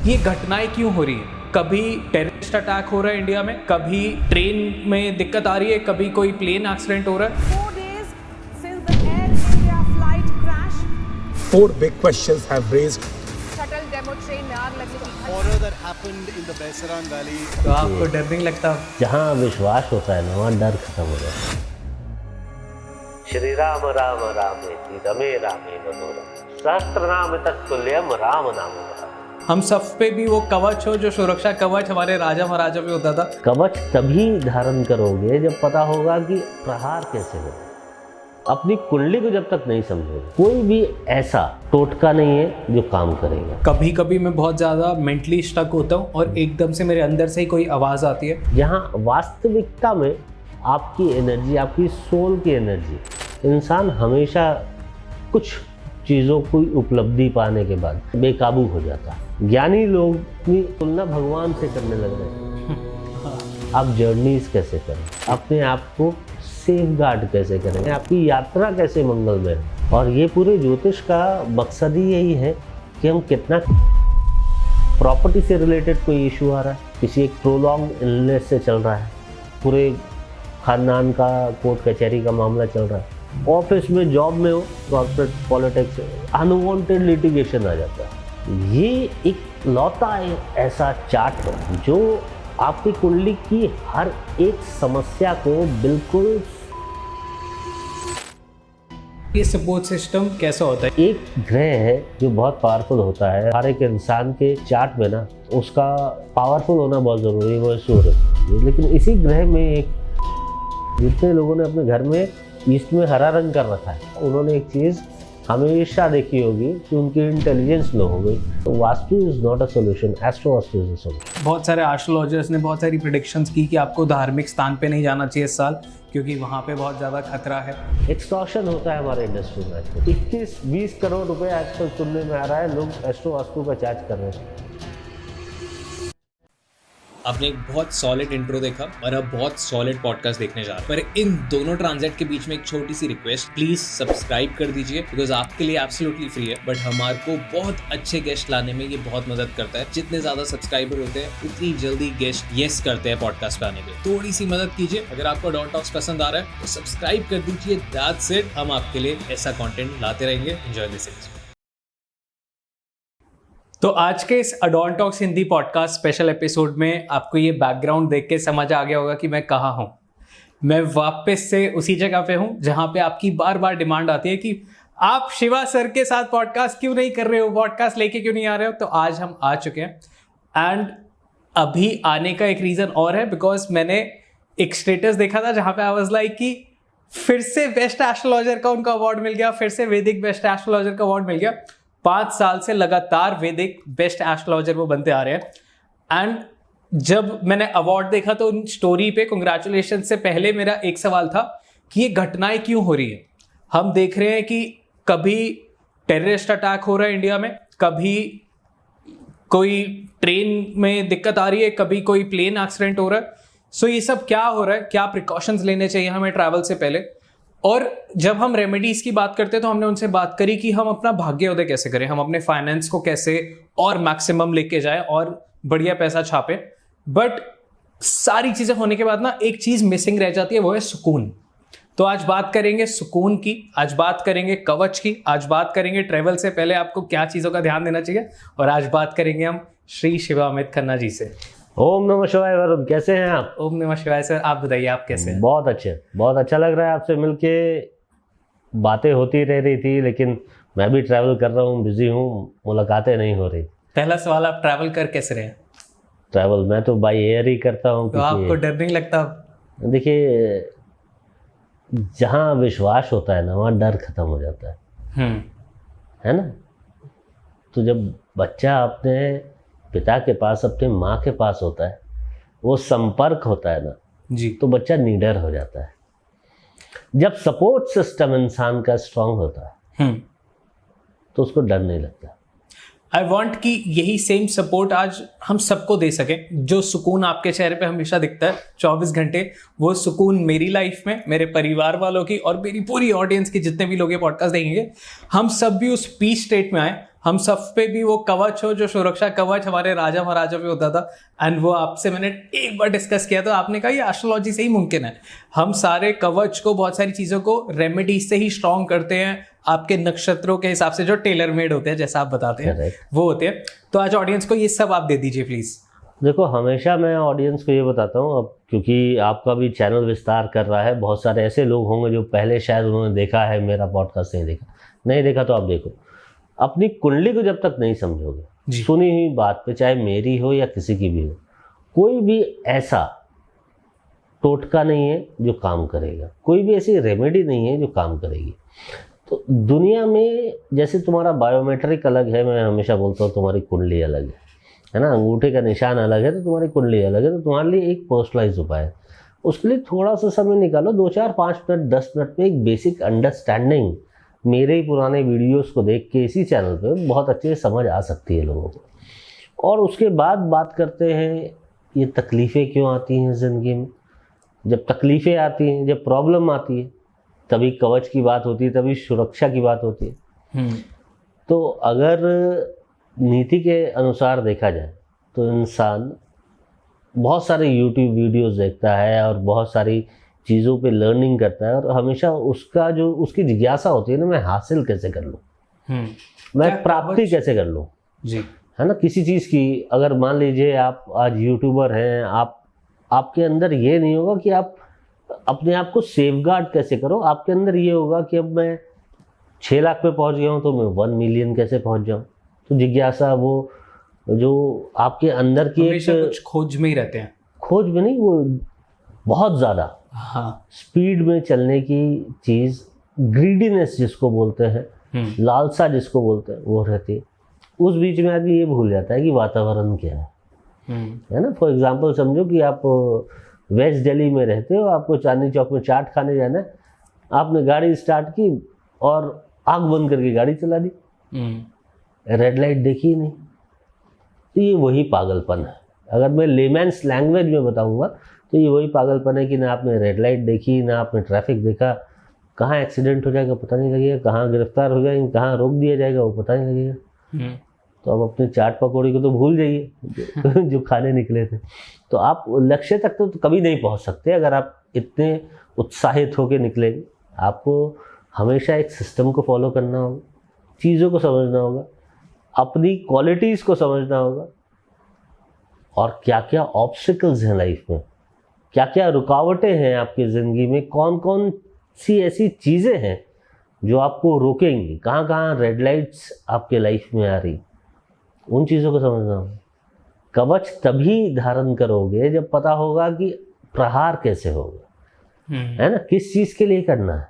ये घटनाएं क्यों हो रही है? कभी टेररिस्ट अटैक हो रहा है इंडिया में, कभी ट्रेन में दिक्कत आ रही है, कभी कोई प्लेन एक्सीडेंट हो रहा है। 4 days since the Air India flight crash. 4 big questions have raised. Shuttle demo train में आग लगने की घटना। horror that happened in the Baisaran Valley. तो आपको डर नहीं लगता? जहाँ विश्वास होता है ना वहाँ डर खत्म हो जाता है। श्री राम राम रामेति रमे रामे मनोरम सहस्त्र नाम तत्तुल्यम राम नाम। हम सब पे भी वो कवच हो जो सुरक्षा कवच हमारे राजा महाराजा पे होता था। कवच तभी धारण करोगे जब पता होगा कि प्रहार कैसे हो। अपनी कुंडली को जब तक नहीं समझोगे कोई भी ऐसा टोटका नहीं है जो काम करेगा। कभी कभी मैं बहुत ज़्यादा मेंटली स्टक होता हूँ और एकदम से मेरे अंदर से ही कोई आवाज़ आती है। जहाँ वास्तविकता में आपकी एनर्जी, आपकी सोल की एनर्जी, इंसान हमेशा कुछ चीज़ों की उपलब्धि पाने के बाद बेकाबू हो जाता है। ज्ञानी लोग की तुलना भगवान से करने लग रहे हैं। आप जर्नीज कैसे करें, अपने आप को सेफ गार्ड कैसे करें, आपकी यात्रा कैसे मंगलमय है। और ये पूरे ज्योतिष का मकसद ही यही है कि हम कितना प्रॉपर्टी से रिलेटेड कोई इशू आ रहा है, किसी एक प्रोलॉन्ग इलनेस से चल रहा है, पूरे खानदान का कोर्ट कचहरी का मामला चल रहा है, ऑफिस में जॉब में हो, कॉर्पोरेट पॉलिटिक्स, अनवांटेड लिटिगेशन आ जाता है। ये एक लौता ऐसा चार्ट है जो आपकी कुंडली की हर एक समस्या को बिल्कुल। ये सपोर्ट सिस्टम कैसा होता है? एक ग्रह है जो बहुत पावरफुल होता है हर एक इंसान के चार्ट में ना, उसका पावरफुल होना बहुत ज़रूरी है, वो है सूर्य। लेकिन इसी ग्रह में एक, जितने लोगों ने अपने घर में ईस्ट में हरा रंग कर रखा है, उन्होंने एक चीज़ हमेशा देखी होगी कि उनकी इंटेलिजेंस लो हो गई। तो vastu is not a solution, astro vastu is a solution. बहुत सारे एस्ट्रोलॉजर्स ने बहुत सारी प्रेडिक्शंस की कि आपको धार्मिक स्थान पे नहीं जाना चाहिए इस साल, क्योंकि वहाँ पे बहुत ज़्यादा खतरा है। एक्सटॉर्शन होता है हमारे इंडस्ट्री में आजकल। 21-20 करोड़ रुपए आजकल सुनने में आ रहा है, लोग एस्ट्रो वास्तु का चार्ज कर रहे हैं। आपने एक बहुत सॉलिड इंट्रो देखा और अब बहुत सॉलिड पॉडकास्ट देखने जा रहे हैं। पर इन दोनों ट्रांजेक्ट के बीच में एक छोटी सी रिक्वेस्ट, प्लीज सब्सक्राइब कर दीजिए, बिकॉज आपके लिए एब्सोल्युटली फ्री है, बट हमारे को बहुत अच्छे गेस्ट लाने में ये बहुत मदद करता है। जितने ज्यादा सब्सक्राइबर होते हैं उतनी जल्दी गेस्ट यस करते हैं पॉडकास्ट पे आने में। थोड़ी सी मदद कीजिए। अगर आपको डॉन टॉक्स पसंद आ रहा है तो सब्सक्राइब कर दीजिए। That's it. हम आपके लिए ऐसा कंटेंट लाते रहेंगे। Enjoy this. तो आज के इस अडॉन talks Hindi podcast special episode में आपको ये बैकग्राउंड देख के समझ आ गया होगा कि मैं कहाँ हूँ। मैं वापस से उसी जगह पे हूँ जहाँ पे आपकी बार बार डिमांड आती है कि आप शिवा सर के साथ पॉडकास्ट क्यों नहीं कर रहे हो, पॉडकास्ट लेके क्यों नहीं आ रहे हो। तो आज हम आ चुके हैं। एंड अभी आने का एक रीज़न और है, बिकॉज मैंने एक स्टेटस देखा था जहाँ पे आई वाज लाइक कि फिर से बेस्ट एस्ट्रोलॉजर का उनको अवार्ड मिल गया, फिर से वैदिक बेस्ट एस्ट्रोलॉजर का अवार्ड मिल गया। 5 साल से लगातार वैदिक बेस्ट एस्ट्रोलॉजर वो बनते आ रहे हैं। एंड जब मैंने अवार्ड देखा तो उन स्टोरी पे कांग्रेचुलेशन से पहले मेरा एक सवाल था कि ये घटनाएं क्यों हो रही है। हम देख रहे हैं कि कभी टेररिस्ट अटैक हो रहा है इंडिया में, कभी कोई ट्रेन में दिक्कत आ रही है, कभी कोई प्लेन एक्सीडेंट हो रहा है। सो ये सब क्या हो रहा है, क्या प्रिकॉशंस लेने चाहिए हमें ट्रैवल से पहले। और जब हम रेमेडीज की बात करते हैं तो हमने उनसे बात करी कि हम अपना भाग्योदय कैसे करें, हम अपने फाइनेंस को कैसे और मैक्सिमम लेके जाएं और बढ़िया पैसा छापें। बट सारी चीजें होने के बाद ना एक चीज मिसिंग रह जाती है, वो है सुकून। तो आज बात करेंगे सुकून की, आज बात करेंगे कवच की, आज बात करेंगे ट्रैवल से पहले आपको क्या चीज़ों का ध्यान देना चाहिए, और आज बात करेंगे हम श्री शिवामित खन्ना जी से। ओम नमः शिवाय। वरुण, कैसे हैं आप? ओम नमः शिवाय सर, आप बताइए आप कैसे हैं? बहुत अच्छे, बहुत अच्छा लग रहा है आपसे मिलके। बातें होती रह रही थी, लेकिन मैं भी ट्रैवल कर रहा हूँ, बिजी हूँ, मुलाकातें नहीं हो रही। पहला सवाल, आप ट्रैवल कर कैसे रहे? ट्रैवल मैं तो बाई एयर ही करता हूँ। तो आपको डर नहीं लगता? देखिए, जहाँ विश्वास होता है ना वहाँ डर खत्म हो जाता है ना। तो जब बच्चा अपने पिता के पास, अपने माँ के पास होता है, वो संपर्क होता है ना जी, तो बच्चा निडर हो जाता है। जब सपोर्ट सिस्टम इंसान का स्ट्रांग होता है तो उसको डर नहीं लगता। आई वॉन्ट कि यही सेम सपोर्ट आज हम सबको दे सकें। जो सुकून आपके चेहरे पे हमेशा दिखता है 24 घंटे, वो सुकून मेरी लाइफ में, मेरे परिवार वालों की और मेरी पूरी ऑडियंस की, जितने भी लोग ये पॉडकास्ट देखेंगे, हम सब भी उस पीस स्टेट में आए, हम सब पे भी वो कवच हो, जो सुरक्षा कवच हमारे राजा महाराजा पे होता था। एंड वो आपसे मैंने एक बार डिस्कस किया तो आपने कहा ये एस्ट्रोलॉजी से ही मुमकिन है। हम सारे कवच को, बहुत सारी चीज़ों को रेमेडीज से ही स्ट्रॉन्ग करते हैं, आपके नक्षत्रों के हिसाब से जो टेलर मेड होते हैं, जैसा आप बताते हैं वो होते हैं। तो आज ऑडियंस को ये सब आप दे दीजिए प्लीज़। देखो, हमेशा मैं ऑडियंस को ये बताता हूँ, अब क्योंकि आपका भी चैनल विस्तार कर रहा है, बहुत सारे ऐसे लोग होंगे जो पहले शायद उन्होंने देखा है मेरा पॉडकास्ट, नहीं देखा तो आप देखो। अपनी कुंडली को जब तक नहीं समझोगे, सुनी हुई बात पे, चाहे मेरी हो या किसी की भी हो, कोई भी ऐसा टोटका नहीं है जो काम करेगा, कोई भी ऐसी रेमेडी नहीं है जो काम करेगी। तो दुनिया में जैसे तुम्हारा बायोमेट्रिक अलग है, मैं हमेशा बोलता हूँ तुम्हारी कुंडली अलग है ना, अंगूठे का निशान अलग है तो तुम्हारी कुंडली अलग है। तो तुम्हारे लिए एक पर्सनलाइज उपाय है, उसके लिए थोड़ा सा समय निकालो, 2, 4, 5 मिनट, 10 मिनट में एक बेसिक अंडरस्टैंडिंग मेरे ही पुराने वीडियोस को देख के इसी चैनल पे बहुत अच्छे से समझ आ सकती है लोगों को। और उसके बाद बात करते हैं ये तकलीफ़ें क्यों आती हैं ज़िंदगी में। जब तकलीफ़ें आती हैं, जब प्रॉब्लम आती है, तभी कवच की बात होती है, तभी सुरक्षा की बात होती है। तो अगर नीति के अनुसार देखा जाए तो इंसान बहुत सारे YouTube वीडियोस देखता है और बहुत सारी चीज़ों पे लर्निंग करता है, और हमेशा उसका जो उसकी जिज्ञासा होती है ना, मैं हासिल कैसे कर लूँ, मैं प्राप्ति कैसे कर लूँ जी, है ना, किसी चीज़ की। अगर मान लीजिए आप आज यूट्यूबर हैं, आपके अंदर ये नहीं होगा कि आप अपने आप को सेफगार्ड कैसे करो, आपके अंदर ये होगा कि अब मैं 6 लाख पे पहुंच गया हूं तो मैं 1 मिलियन कैसे पहुंच जाऊं। तो जिज्ञासा, वो जो आपके अंदर की हमेशा कुछ खोज में ही रहते हैं, खोज में नहीं, वो बहुत ज़्यादा स्पीड में चलने की चीज़, ग्रीडीनेस जिसको बोलते हैं, लालसा जिसको बोलते हैं, वो रहती है। उस बीच में आदमी ये भूल जाता है कि वातावरण क्या है ना। फॉर एग्जांपल समझो कि आप वेस्ट दिल्ली में रहते हो, आपको चांदनी चौक में चाट खाने जाना है, आपने गाड़ी स्टार्ट की और आँख बंद करके गाड़ी चला दी, रेड लाइट देखी ही नहीं। तो ये वही पागलपन है। अगर मैं लेमैन्स लैंग्वेज में बताऊंगा तो ये वही पागलपन है कि ना आपने रेड लाइट देखी, ना आपने ट्रैफिक देखा, कहाँ एक्सीडेंट हो जाएगा पता नहीं लगेगा, कहाँ गिरफ्तार हो जाएंगे, कहाँ रोक दिया जाएगा वो पता नहीं लगेगा। तो अब अपने चाट पकौड़ी को तो भूल जाइए जो खाने निकले थे। तो आप लक्ष्य तक तो कभी नहीं पहुंच सकते अगर आप इतने उत्साहित होकर निकलेंगे। आपको हमेशा एक सिस्टम को फॉलो करना होगा, चीज़ों को समझना होगा, अपनी क्वालिटीज़ को समझना होगा, और क्या क्या ऑब्स्टिकल्स हैं लाइफ में, क्या क्या रुकावटें हैं आपकी ज़िंदगी में, कौन कौन सी ऐसी चीज़ें हैं जो आपको रोकेंगी, कहाँ कहाँ रेड लाइट्स आपके लाइफ में आ रही, उन चीज़ों को समझना होगा। कवच तभी धारण करोगे जब पता होगा कि प्रहार कैसे होगा, है ना, किस चीज़ के लिए करना है।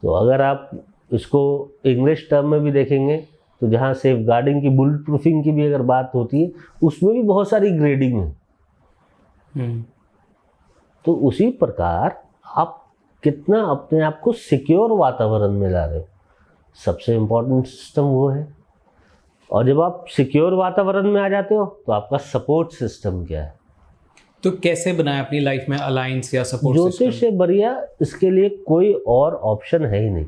तो अगर आप इसको इंग्लिश टर्म में भी देखेंगे तो जहाँ सेफ गार्डिंग की, बुलेट प्रूफिंग की भी अगर बात होती है, उसमें भी बहुत सारी ग्रेडिंग है। तो उसी प्रकार आप कितना अपने आप को सिक्योर वातावरण में ला रहे हो, सबसे इम्पोर्टेंट सिस्टम वो है। और जब आप सिक्योर वातावरण में आ जाते हो तो आपका सपोर्ट सिस्टम क्या है। तो कैसे बनाए अपनी लाइफ में अलायंस या सपोर्ट सिस्टम? ज्योतिष से बढ़िया इसके लिए कोई और ऑप्शन है ही नहीं।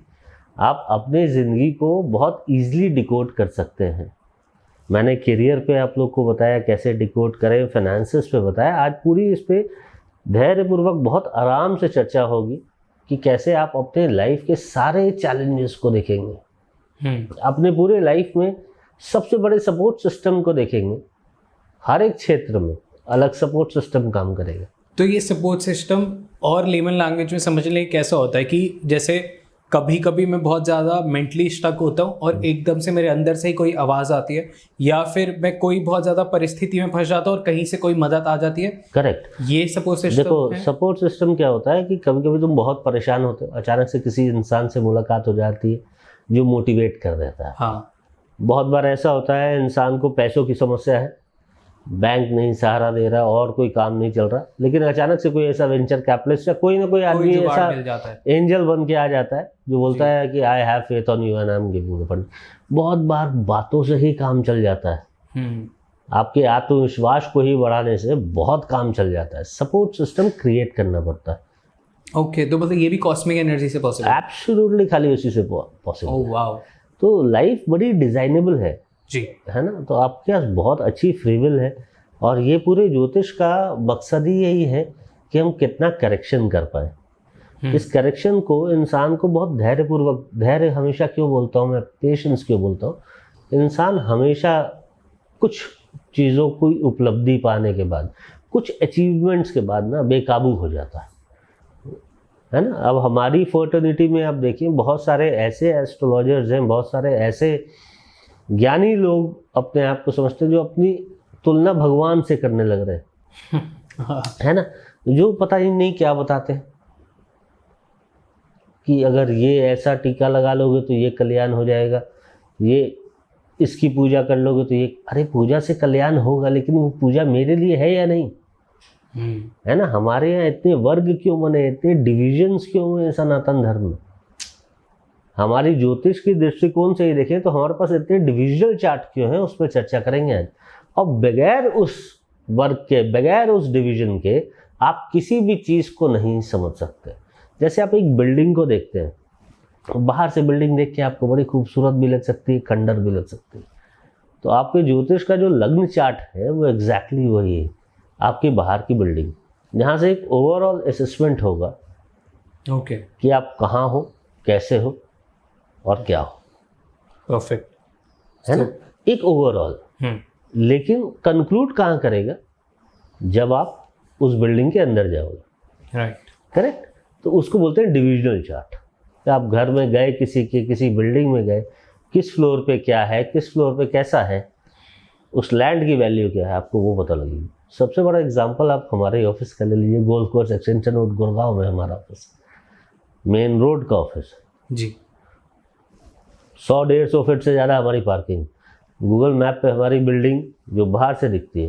आप अपनी ज़िंदगी को बहुत ईजिली डिकोड कर सकते हैं। मैंने करियर पे आप लोग को बताया कैसे डिकोड करें, फाइनेंसेस पे बताया। आज पूरी इस पे धैर्यपूर्वक बहुत आराम से चर्चा होगी कि कैसे आप अपने लाइफ के सारे चैलेंजेस को देखेंगे, अपने पूरे लाइफ में सबसे बड़े सपोर्ट सिस्टम को देखेंगे। हर एक क्षेत्र में अलग सपोर्ट सिस्टम काम करेगा। तो ये सपोर्ट सिस्टम और लेमन लैंग्वेज में समझने लिए कैसा होता है कि जैसे कभी कभी मैं बहुत ज़्यादा मेंटली स्टक होता हूँ और एकदम से मेरे अंदर से ही कोई आवाज़ आती है, या फिर मैं कोई बहुत ज़्यादा परिस्थिति में फंस जाता हूँ और कहीं से कोई मदद आ जाती है। करेक्ट, ये सपोर्ट सिस्टम। देखो, सपोर्ट सिस्टम क्या होता है कि कभी कभी तुम बहुत परेशान होते हो, अचानक से किसी इंसान से मुलाकात हो जाती है जो मोटिवेट कर देता है। हाँ, बहुत बार ऐसा होता है इंसान को पैसों की समस्या है, बैंक नहीं सहारा दे रहा और कोई काम नहीं चल रहा, लेकिन अचानक से कोई ऐसा वेंचर कैपिटलिस्ट या कोई ना कोई आदमी ऐसा मिल जाता है, एंजल बन के आ जाता है जो बोलता है कि I have faith on you and I am giving the fund. बहुत बार बातों से ही काम चल जाता है। आपके आत्मविश्वास को ही बढ़ाने से बहुत काम चल जाता है। सपोर्ट सिस्टम क्रिएट करना पड़ता है। ओके, तो मतलब ये भी कॉस्मिक एनर्जी से पॉसिबल? एब्सोल्युटली, खाली उसी से पॉसिबल। Oh wow. तो लाइफ बड़ी डिजाइनेबल है जी। है ना। तो आपके पास बहुत अच्छी फ्री विल है, और ये पूरे ज्योतिष का मकसद ही यही है कि हम कितना करेक्शन कर पाए। इस करेक्शन को इंसान को बहुत धैर्यपूर्वक, धैर्य हमेशा क्यों बोलता हूँ मैं, पेशेंस क्यों बोलता हूँ, इंसान हमेशा कुछ चीज़ों को उपलब्धि पाने के बाद, कुछ अचीवमेंट्स के बाद ना बेकाबू हो जाता है ना। अब हमारी फर्टर्निटी में आप देखिए बहुत सारे ऐसे एस्ट्रोलॉजर्स हैं, बहुत सारे ऐसे ज्ञानी लोग अपने आप को समझते हैं जो अपनी तुलना भगवान से करने लग रहे हैं है ना, जो पता ही नहीं क्या बताते हैं कि अगर ये ऐसा टीका लगा लोगे तो ये कल्याण हो जाएगा, ये इसकी पूजा कर लोगे तो ये, अरे पूजा से कल्याण होगा लेकिन वो पूजा मेरे लिए है या नहीं, है ना। हमारे यहाँ इतने वर्ग क्यों बने, इतने डिविजन्स क्यों हुए सनातन धर्म में। हमारी ज्योतिष की दृष्टिकोण से ही देखें तो हमारे पास इतने डिविजनल चार्ट क्यों हैं, उस पर चर्चा करेंगे आज। और बगैर उस वर्ग के, बगैर उस डिवीजन के आप किसी भी चीज़ को नहीं समझ सकते। जैसे आप एक बिल्डिंग को देखते हैं, बाहर से बिल्डिंग देख के आपको बड़ी खूबसूरत भी लग सकती है, खंडर भी लग सकती है, तो आपके ज्योतिष का जो लग्न चार्ट है वो एग्जैक्टली वही है आपकी बाहर की बिल्डिंग, जहाँ से एक ओवरऑल असेसमेंट होगा ओके कि आप कहाँ हो, कैसे हो और क्या हो। परफेक्ट है ना, एक ओवरऑल। लेकिन कंक्लूड कहाँ करेगा, जब आप उस बिल्डिंग के अंदर जाओगे। Right, correct. तो उसको बोलते हैं डिविजनल चार्ट। तो आप घर में गए, किसी बिल्डिंग में गए, किस फ्लोर पे क्या है, किस फ्लोर पे कैसा है, उस लैंड की वैल्यू क्या है, आपको वो पता लगेगी। सबसे बड़ा एग्जांपल आप हमारे ऑफिस का ले लीजिए, golf course extension road Gurgaon में हमारा ऑफिस, मेन रोड का ऑफिस जी। 100-150 फीट से ज़्यादा हमारी पार्किंग। गूगल मैप पे हमारी बिल्डिंग जो बाहर से दिखती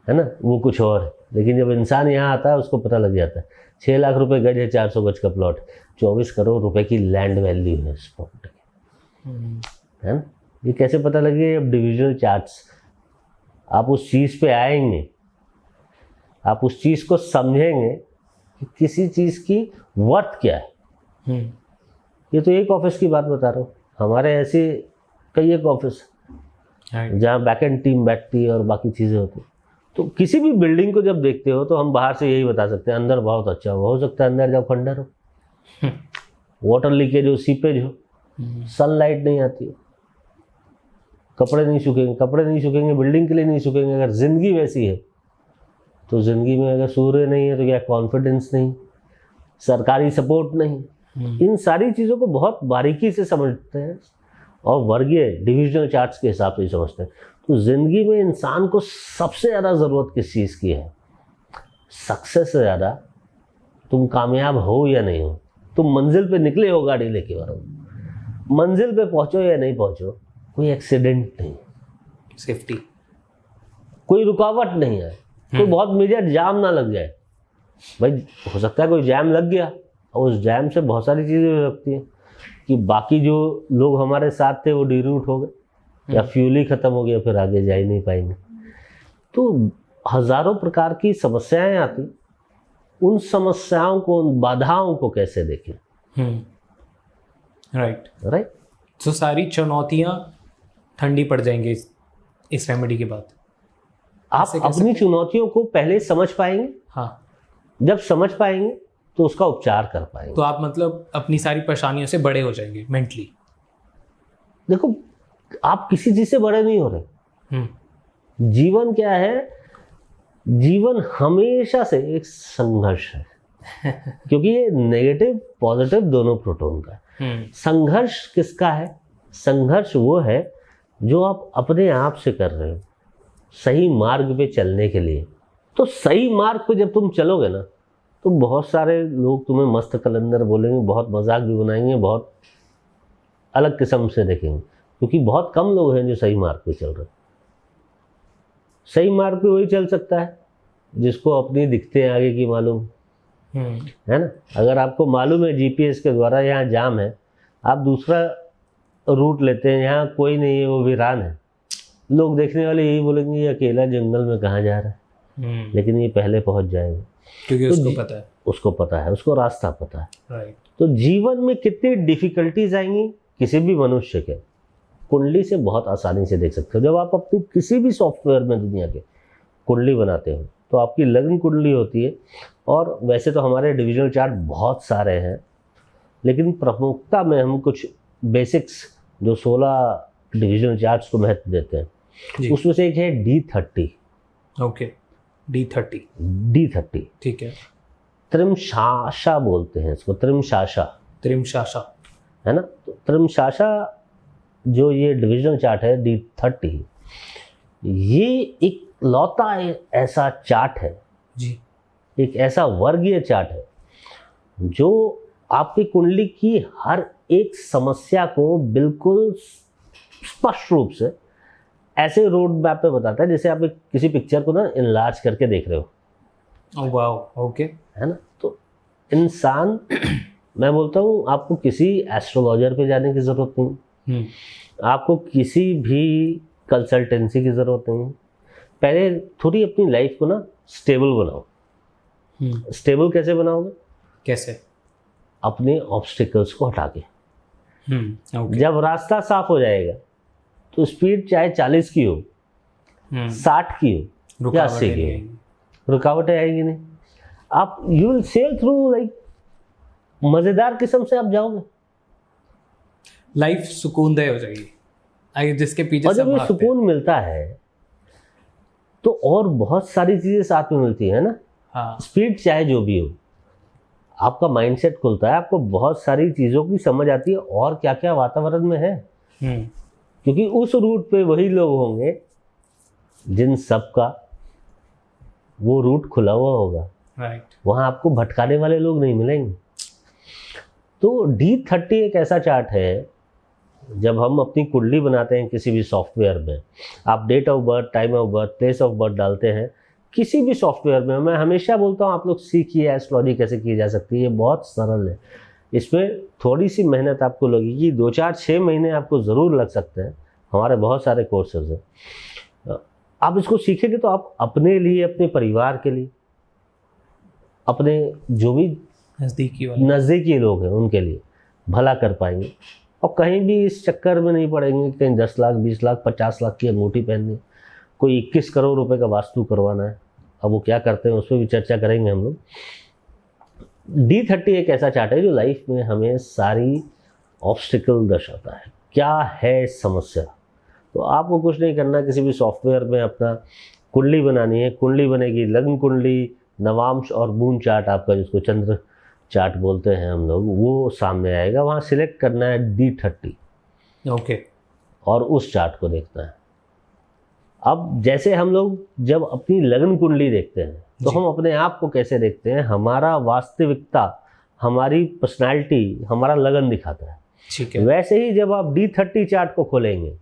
है ना, वो कुछ और है, लेकिन जब इंसान यहाँ आता है उसको पता लग जाता है 6 लाख रुपए गज है, 400 गज का प्लॉट, 24 करोड़ रुपए की लैंड वैल्यू है इस प्रॉपर्टी की, है ना। ये कैसे पता लगे, अब डिविजनल चार्ट्स, आप उस चीज़ पे आएंगे, आप उस चीज़ को समझेंगे कि किसी चीज़ की वर्थ क्या है। ये तो एक ऑफिस की बात बता रहा हूँ, हमारे ऐसे कई एक ऑफिस जहाँ बैक एंड टीम बैठती है और बाकी चीज़ें होती हैं। तो किसी भी बिल्डिंग को जब देखते हो तो हम बाहर से यही बता सकते हैं, अंदर बहुत अच्छा हो सकता है अंदर जब खंडर हो, वाटर लीकेज हो, सीपेज हो, सनलाइट नहीं आती है, कपड़े नहीं सूखेंगे, बिल्डिंग के लिए नहीं सूखेंगे। अगर ज़िंदगी वैसी है तो ज़िंदगी में अगर सूर्य नहीं है तो क्या कॉन्फिडेंस नहीं, सरकारी सपोर्ट नहीं, इन सारी चीज़ों को बहुत बारीकी से समझते हैं और वर्गीय डिविजनल चार्ट्स के हिसाब से ही समझते हैं। तो ज़िंदगी में इंसान को सबसे ज़्यादा ज़रूरत किस चीज़ की है, सक्सेस से ज़्यादा तुम कामयाब हो या नहीं हो, तुम मंजिल पे निकले हो गाड़ी लेके वालों, मंजिल पे पहुँचो या नहीं पहुँचो, कोई एक्सीडेंट नहीं, सेफ्टी, कोई रुकावट नहीं है, कोई बहुत मेजर जाम ना लग जाए। भाई हो सकता है कोई जैम लग गया और उस जैम से बहुत सारी चीज़ें हो सकती हैं कि बाकी जो लोग हमारे साथ थे वो डिरूट हो गए या फ्यूल ही ख़त्म हो गया, फिर आगे जा ही नहीं पाएंगे। तो हज़ारों प्रकार की समस्याएं आती, उन समस्याओं को, उन बाधाओं को कैसे देखें। राइट। तो सारी चुनौतियाँ ठंडी पड़ जाएंगी इस रेमेडी के बाद। आप अपनी चुनौतियों को पहले समझ पाएंगे, हाँ, जब समझ पाएंगे तो उसका उपचार कर पाएंगे। तो आप मतलब अपनी सारी परेशानियों से बड़े हो जाएंगे मेंटली। देखो, आप किसी चीज से बड़े नहीं हो रहे। जीवन क्या है, जीवन हमेशा से एक संघर्ष है क्योंकि ये नेगेटिव पॉजिटिव दोनों प्रोटोन का है। संघर्ष किसका है, संघर्ष वो है जो आप अपने आप से कर रहे हो सही मार्ग पे चलने के लिए। तो सही मार्ग पे जब तुम चलोगे ना तो बहुत सारे लोग तुम्हें मस्त कलंदर बोलेंगे, बहुत मजाक भी बनाएंगे, बहुत अलग किस्म से देखेंगे, क्योंकि बहुत कम लोग हैं जो सही मार्ग पे चल रहे। सही मार्ग पे वही चल सकता है जिसको अपनी दिखते हैं आगे की मालूम है ना। अगर आपको मालूम है जीपीएस के द्वारा यहाँ जाम है, आप दूसरा रूट लेते हैं, यहाँ कोई नहीं है, वो वीरान है, लोग देखने वाले यही बोलेंगे ये अकेला जंगल में कहाँ जा रहा है, लेकिन ये पहले पहुंच जाएगा क्योंकि तो उसको पता है, उसको रास्ता पता है। राइट। तो जीवन में कितनी डिफिकल्टीज आएंगी किसी भी मनुष्य के कुंडली से बहुत आसानी से देख सकते हो। जब आप अपनी किसी भी सॉफ्टवेयर में दुनिया के कुंडली बनाते हो तो आपकी लग्न कुंडली होती है, और वैसे तो हमारे डिविजनल चार्ट बहुत सारे हैं, लेकिन प्रमुखता में हम कुछ बेसिक्स जो 16 डिविजनल चार्ट्स को महत्व देते हैं, उसमें से एक है D30। Okay, D30। D30 ठीक है। त्रिमशाशा बोलते हैं इसको, त्रिमशाशा है ना। तो त्रिमशाशा जो ये डिविजनल चार्ट है D30, ये एक लौता ऐसा चार्ट है जी, एक ऐसा वर्गीय चार्ट है जो आपकी कुंडली की हर एक समस्या को बिल्कुल स्पष्ट रूप से ऐसे रोड मैप पे बताता है जैसे आप किसी पिक्चर को ना इनलार्ज करके देख रहे हो। वाह, ओके, है ना। तो इंसान मैं बोलता हूँ आपको किसी एस्ट्रोलॉजर पे जाने की ज़रूरत नहीं, आपको किसी भी कंसल्टेंसी की ज़रूरत नहीं। पहले थोड़ी अपनी लाइफ को ना स्टेबल बनाओ। स्टेबल कैसे बनाओगे? कैसे? अपने ऑब्स्टिकल्स को हटा के। ओके। जब रास्ता साफ हो जाएगा तो स्पीड चाहे 40 की हो, 60 की हो या 80 की हो, रुकावटें आएगी नहीं। आप you will sail through, like मज़ेदार किस्म से आप जाओगे, लाइफ सुकूनदेह हो जाएगी जिसके पीछे और सब जब ये भागते हैं। सुकून मिलता है तो और बहुत सारी चीज़ें साथ में मिलती है ना। हाँ, स्पीड चाहे जो भी हो, आपका माइंडसेट खुलता है, आपको बहुत सारी चीज़ों की समझ आती है और क्या क्या वातावरण में है, क्योंकि उस रूट पे वही लोग होंगे जिन सब का वो रूट खुला हुआ होगा। राइट। वहाँ आपको भटकाने वाले लोग नहीं मिलेंगे। तो D30 एक ऐसा चार्ट है, जब हम अपनी कुंडली बनाते हैं किसी भी सॉफ्टवेयर में, आप date of birth, time of birth, place of birth डालते हैं किसी भी सॉफ्टवेयर में। मैं हमेशा बोलता हूँ आप लोग सीखिए एस्ट्रोलॉजी कैसे की जा सकती है, ये बहुत सरल है। इसमें थोड़ी सी मेहनत आपको लगेगी, 2, 4, 6 महीने आपको ज़रूर लग सकते हैं। हमारे बहुत सारे कोर्सेज हैं। आप इसको सीखेंगे तो आप अपने लिए, अपने परिवार के लिए, अपने जो भी नज़दीकी लोग हैं उनके लिए भला कर पाएंगे, और कहीं भी इस चक्कर में नहीं पड़ेंगे कहीं 10 लाख, 20 लाख, 50 लाख की अंगूठी पहननी, कोई 21 करोड़ रुपए का वास्तु करवाना है। अब वो क्या करते हैं उस पर भी चर्चा करेंगे हम लोग। D30 एक ऐसा चार्ट है जो लाइफ में हमें सारी ऑब्स्टिकल दर्शाता है। क्या है समस्या? तो आपको कुछ नहीं करना, किसी भी सॉफ्टवेयर में अपना कुंडली बनानी है। कुंडली बनेगी, लग्न कुंडली, नवांश और मून चार्ट आपका, जिसको चंद्र चार्ट बोलते हैं हम लोग, वो सामने आएगा। वहाँ सिलेक्ट करना है D30। ओके। और उस चार्ट को देखना है। अब जैसे हम लोग जब अपनी लग्न कुंडली देखते हैं तो हम अपने आप को कैसे देखते हैं? हमारा वास्तविकता, हमारी पर्सनालिटी, हमारा लगन दिखाता है। ठीक है। वैसे ही जब आप D30 चार्ट को खोलेंगे,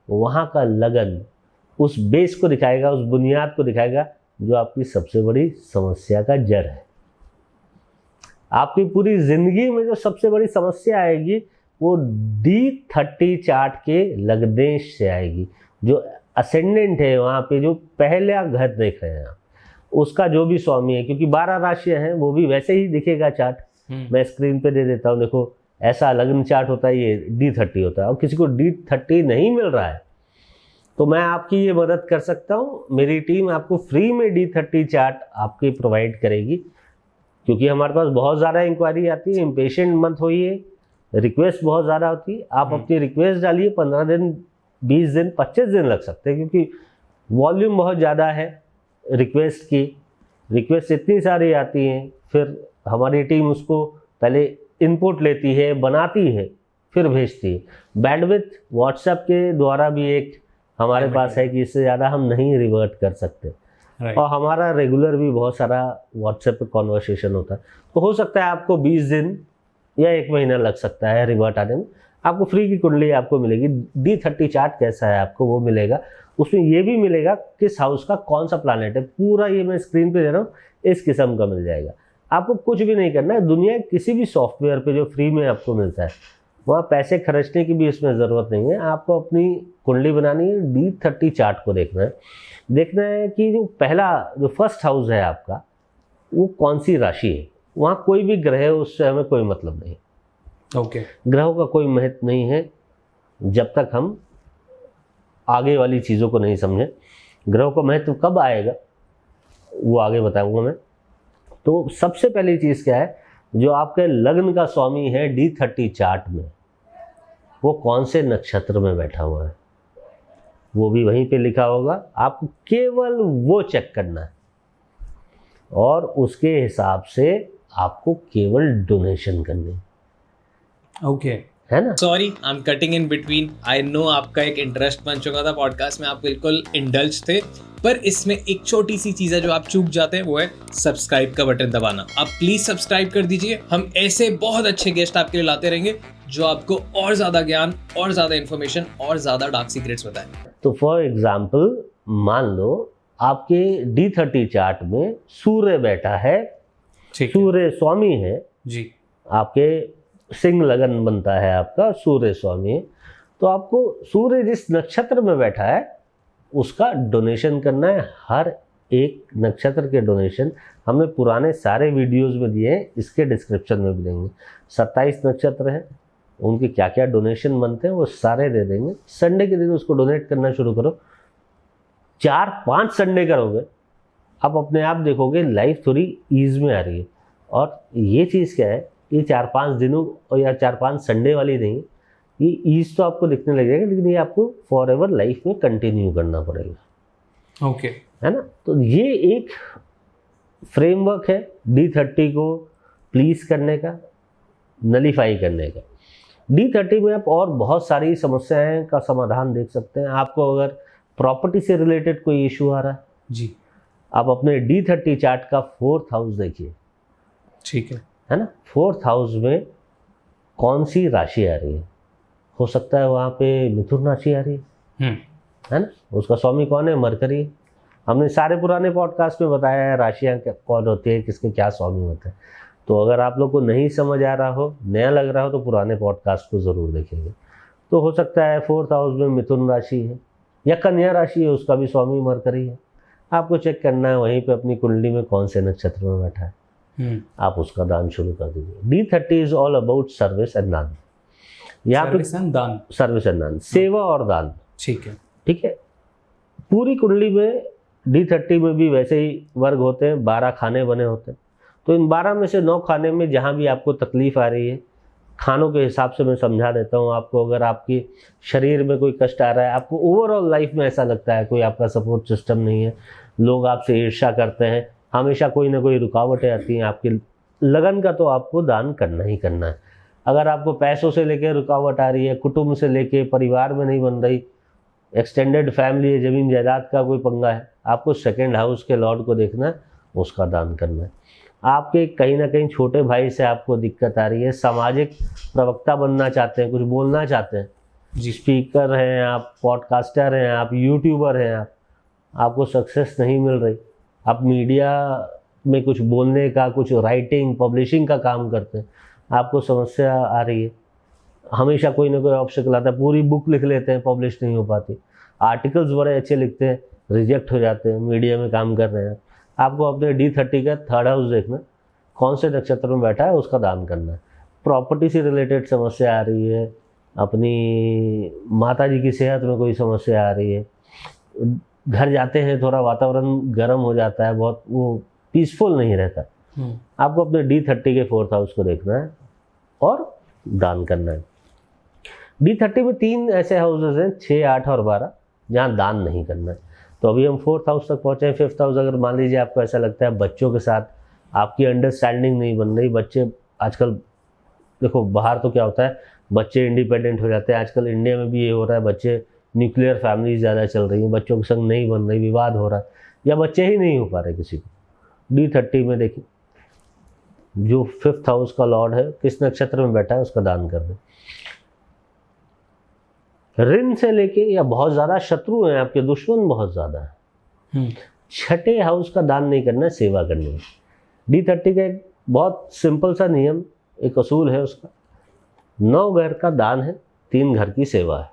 वहाँ का लगन उस बेस को दिखाएगा, उस बुनियाद को दिखाएगा जो आपकी सबसे बड़ी समस्या का जड़ है। आपकी पूरी जिंदगी में जो सबसे बड़ी समस्या आएगी वो D30 चार्ट के लग्नेश से आएगी। जो असेंडेंट है वहाँ पे, जो पहला घर देख रहे हैं आप, उसका जो भी स्वामी है, क्योंकि 12 राशियाँ हैं, वो भी वैसे ही दिखेगा चार्ट। मैं स्क्रीन पे दे देता हूँ, देखो ऐसा लग्न चार्ट होता है, ये D30 होता है। और किसी को D30 नहीं मिल रहा है तो मैं आपकी ये मदद कर सकता हूँ। मेरी टीम आपको फ्री में D30 चार्ट आपकी प्रोवाइड करेगी, क्योंकि हमारे पास बहुत ज़्यादा इंक्वायरी आती है। इम्पेशेंट मत होइए, रिक्वेस्ट बहुत ज़्यादा होती है। आप अपनी रिक्वेस्ट डालिए, 15 दिन, 20 दिन, 25 दिन लग सकते हैं, क्योंकि वॉल्यूम बहुत ज़्यादा है रिक्वेस्ट की। रिक्वेस्ट इतनी सारी आती हैं, फिर हमारी टीम उसको पहले इनपुट लेती है, बनाती है, फिर भेजती है। बैंडविड्थ व्हाट्सएप के द्वारा भी एक हमारे पास है कि इससे ज़्यादा हम नहीं रिवर्ट कर सकते। और हमारा रेगुलर भी बहुत सारा व्हाट्सएप पे कॉन्वर्सेशन होता है, तो हो सकता है आपको 20 दिन या 1 महीना लग सकता है रिवर्ट आने में। आपको फ्री की कुंडली आपको मिलेगी। D30 चार्ट कैसा है आपको वो मिलेगा। उसमें ये भी मिलेगा किस हाउस का कौन सा प्लैनेट है, पूरा ये मैं स्क्रीन पे दे रहा हूँ, इस किस्म का मिल जाएगा। आपको कुछ भी नहीं करना है। दुनिया किसी भी सॉफ्टवेयर पे जो फ्री में आपको मिलता है, वहाँ पैसे खर्चने की भी इसमें ज़रूरत नहीं है। आपको अपनी कुंडली बनानी है, D30 चार्ट को देखना है कि जो फर्स्ट हाउस है आपका, वो कौन सी राशि है। वहाँ कोई भी ग्रह है, उससे हमें कोई मतलब नहीं। ओके। ग्रहों का कोई महत्व नहीं है जब तक हम आगे वाली चीज़ों को नहीं समझें। ग्रहों का महत्व कब आएगा वो आगे बताऊंगा मैं। तो सबसे पहली चीज़ क्या है, जो आपके लग्न का स्वामी है D30 चार्ट में, वो कौन से नक्षत्र में बैठा हुआ है वो भी वहीं पे लिखा होगा। आपको केवल वो चेक करना है और उसके हिसाब से आपको केवल डोनेशन करनी है। ओके, है ना। Sorry I am cutting in between. I know आपका एक इंटरेस्ट बन चुका था पॉडकास्ट में, आप बिल्कुल इंडल्ज थे, पर इसमें एक छोटी सी चीज़ है जो आप चूक जाते हैं, वो है सब्सक्राइब का बटन दबाना। आप प्लीज सब्सक्राइब कर दीजिए। हम ऐसे बहुत अच्छे गेस्ट आपके लिए लाते रहेंगे जो आपको और ज़्यादा ज्ञान और ज़्यादा इन्फॉर्मेशन और ज़्यादा डार्क सीक्रेट्स बताएं। तो फॉर एग्जाम्पल मान लो आपके D30 चार्ट में सूर्य बैठा है, सूर्य स्वामी है जी, आपके सिंह लगन बनता है आपका, सूर्य स्वामी है। तो आपको सूर्य जिस नक्षत्र में बैठा है उसका डोनेशन करना है। हर एक नक्षत्र के डोनेशन हमने पुराने सारे वीडियोस में दिए हैं, इसके डिस्क्रिप्शन में भी देंगे। 27 नक्षत्र हैं, उनके क्या क्या डोनेशन बनते हैं वो सारे दे देंगे। संडे के दिन उसको डोनेट करना शुरू करो। 4-5 संडे करोगे, आप अपने आप देखोगे लाइफ थोड़ी ईज में आ रही है। और ये चीज़ क्या है, ये 4-5 दिनों और या 4-5 संडे वाली नहीं, ये ईज तो आपको दिखने लगेगा, लेकिन ये आपको फॉर एवर लाइफ में कंटिन्यू करना पड़ेगा। ओके, है ना। तो ये एक फ्रेमवर्क है D30 को प्लीज करने का, नलीफाई करने का। D30 में आप और बहुत सारी समस्याएं का समाधान देख सकते हैं। आपको अगर प्रॉपर्टी से रिलेटेड कोई इशू आ रहा है जी, आप अपने D30 चार्ट का 4th हाउस देखिए, ठीक है ना। 4th हाउस में कौन सी राशि आ रही है, हो सकता है वहाँ पे मिथुन राशि आ रही है ना। उसका स्वामी कौन है, मरकरी। हमने सारे पुराने पॉडकास्ट में बताया है राशियाँ कौन होती है, किसके क्या स्वामी होते हैं। तो अगर आप लोग को नहीं समझ आ रहा हो, नया लग रहा हो, तो पुराने पॉडकास्ट को ज़रूर देखेंगे। तो हो सकता है 4th हाउस में मिथुन राशि है या कन्या राशि है, उसका भी स्वामी मरकरी है। आपको चेक करना है वहीं पे अपनी कुंडली में कौन से नक्षत्र में बैठा है, आप उसका दान शुरू कर दीजिए। D30 is all about service and दान। यहाँ पे दान, सर्विस एंड दान, सेवा और दान, ठीक है। ठीक है। पूरी कुंडली में D30 में भी वैसे ही वर्ग होते हैं, 12 खाने बने होते हैं। तो इन 12 में से 9 खाने में जहाँ भी आपको तकलीफ आ रही है, खानों के हिसाब से मैं समझा देता हूँ आपको। अगर आपके शरीर में कोई कष्ट आ रहा है, आपको ओवरऑल लाइफ में ऐसा लगता है कोई आपका सपोर्ट सिस्टम नहीं है, लोग आपसे ईर्ष्या करते हैं, हमेशा कोई ना कोई रुकावटें आती हैं, आपकी लगन का तो आपको दान करना ही करना है। अगर आपको पैसों से लेके रुकावट आ रही है, कुटुंब से लेके परिवार में नहीं बन रही, एक्सटेंडेड फैमिली है, ज़मीन जायदाद का कोई पंगा है, आपको 2nd हाउस के लॉर्ड को देखना है, उसका दान करना है। आपके कहीं ना कहीं छोटे भाई से आपको दिक्कत आ रही है, सामाजिक प्रवक्ता बनना चाहते हैं, कुछ बोलना चाहते हैं, स्पीकर हैं आप, पॉडकास्टर हैं आप, यूट्यूबर हैं आप, आपको सक्सेस नहीं मिल रही, आप मीडिया में कुछ बोलने का, कुछ राइटिंग पब्लिशिंग का काम करते हैं, आपको समस्या आ रही है, हमेशा कोई ना कोई ऑब्स्टिकल आता है, पूरी बुक लिख लेते हैं, पब्लिश नहीं हो पाती, आर्टिकल्स बड़े अच्छे लिखते हैं, रिजेक्ट हो जाते हैं, मीडिया में काम कर रहे हैं। आपको अपने D30 का 3rd हाउस देखना, कौन से नक्षत्र में बैठा है, उसका दान करना है। प्रॉपर्टी से रिलेटेड समस्या आ रही है, अपनी माता जी की सेहत में कोई समस्या आ रही है, घर जाते हैं थोड़ा वातावरण गर्म हो जाता है, बहुत वो पीसफुल नहीं रहता, आपको अपने D30 के 4th हाउस को देखना है और दान करना है। D30 में 3 ऐसे हाउसेस हैं, 6, 8 और 12, जहाँ दान नहीं करना है। तो अभी हम 4th हाउस तक पहुँचे हैं। 5th हाउस अगर मान लीजिए आपको ऐसा लगता है बच्चों के साथ आपकी अंडरस्टैंडिंग नहीं बन रही, बच्चे आजकल देखो बाहर तो क्या होता है, बच्चे इंडिपेंडेंट हो जाते हैं, आजकल इंडिया में भी ये हो रहा है, बच्चे न्यूक्लियर फैमिली ज़्यादा चल रही हैं, बच्चों के संग नहीं बन रही, विवाद हो रहा है, या बच्चे ही नहीं हो पा रहे किसी को। D30 में देखिए जो 5th हाउस का लॉर्ड है, किस नक्षत्र में बैठा है, उसका दान कर दें। ऋण से लेके या बहुत ज़्यादा शत्रु हैं आपके, दुश्मन बहुत ज़्यादा है, 6ठे हाउस का दान नहीं करना है, सेवा करनी है। D30 का एक बहुत सिंपल सा नियम, एक असूल है उसका, 9 घर का दान है, 3 घर की सेवा है।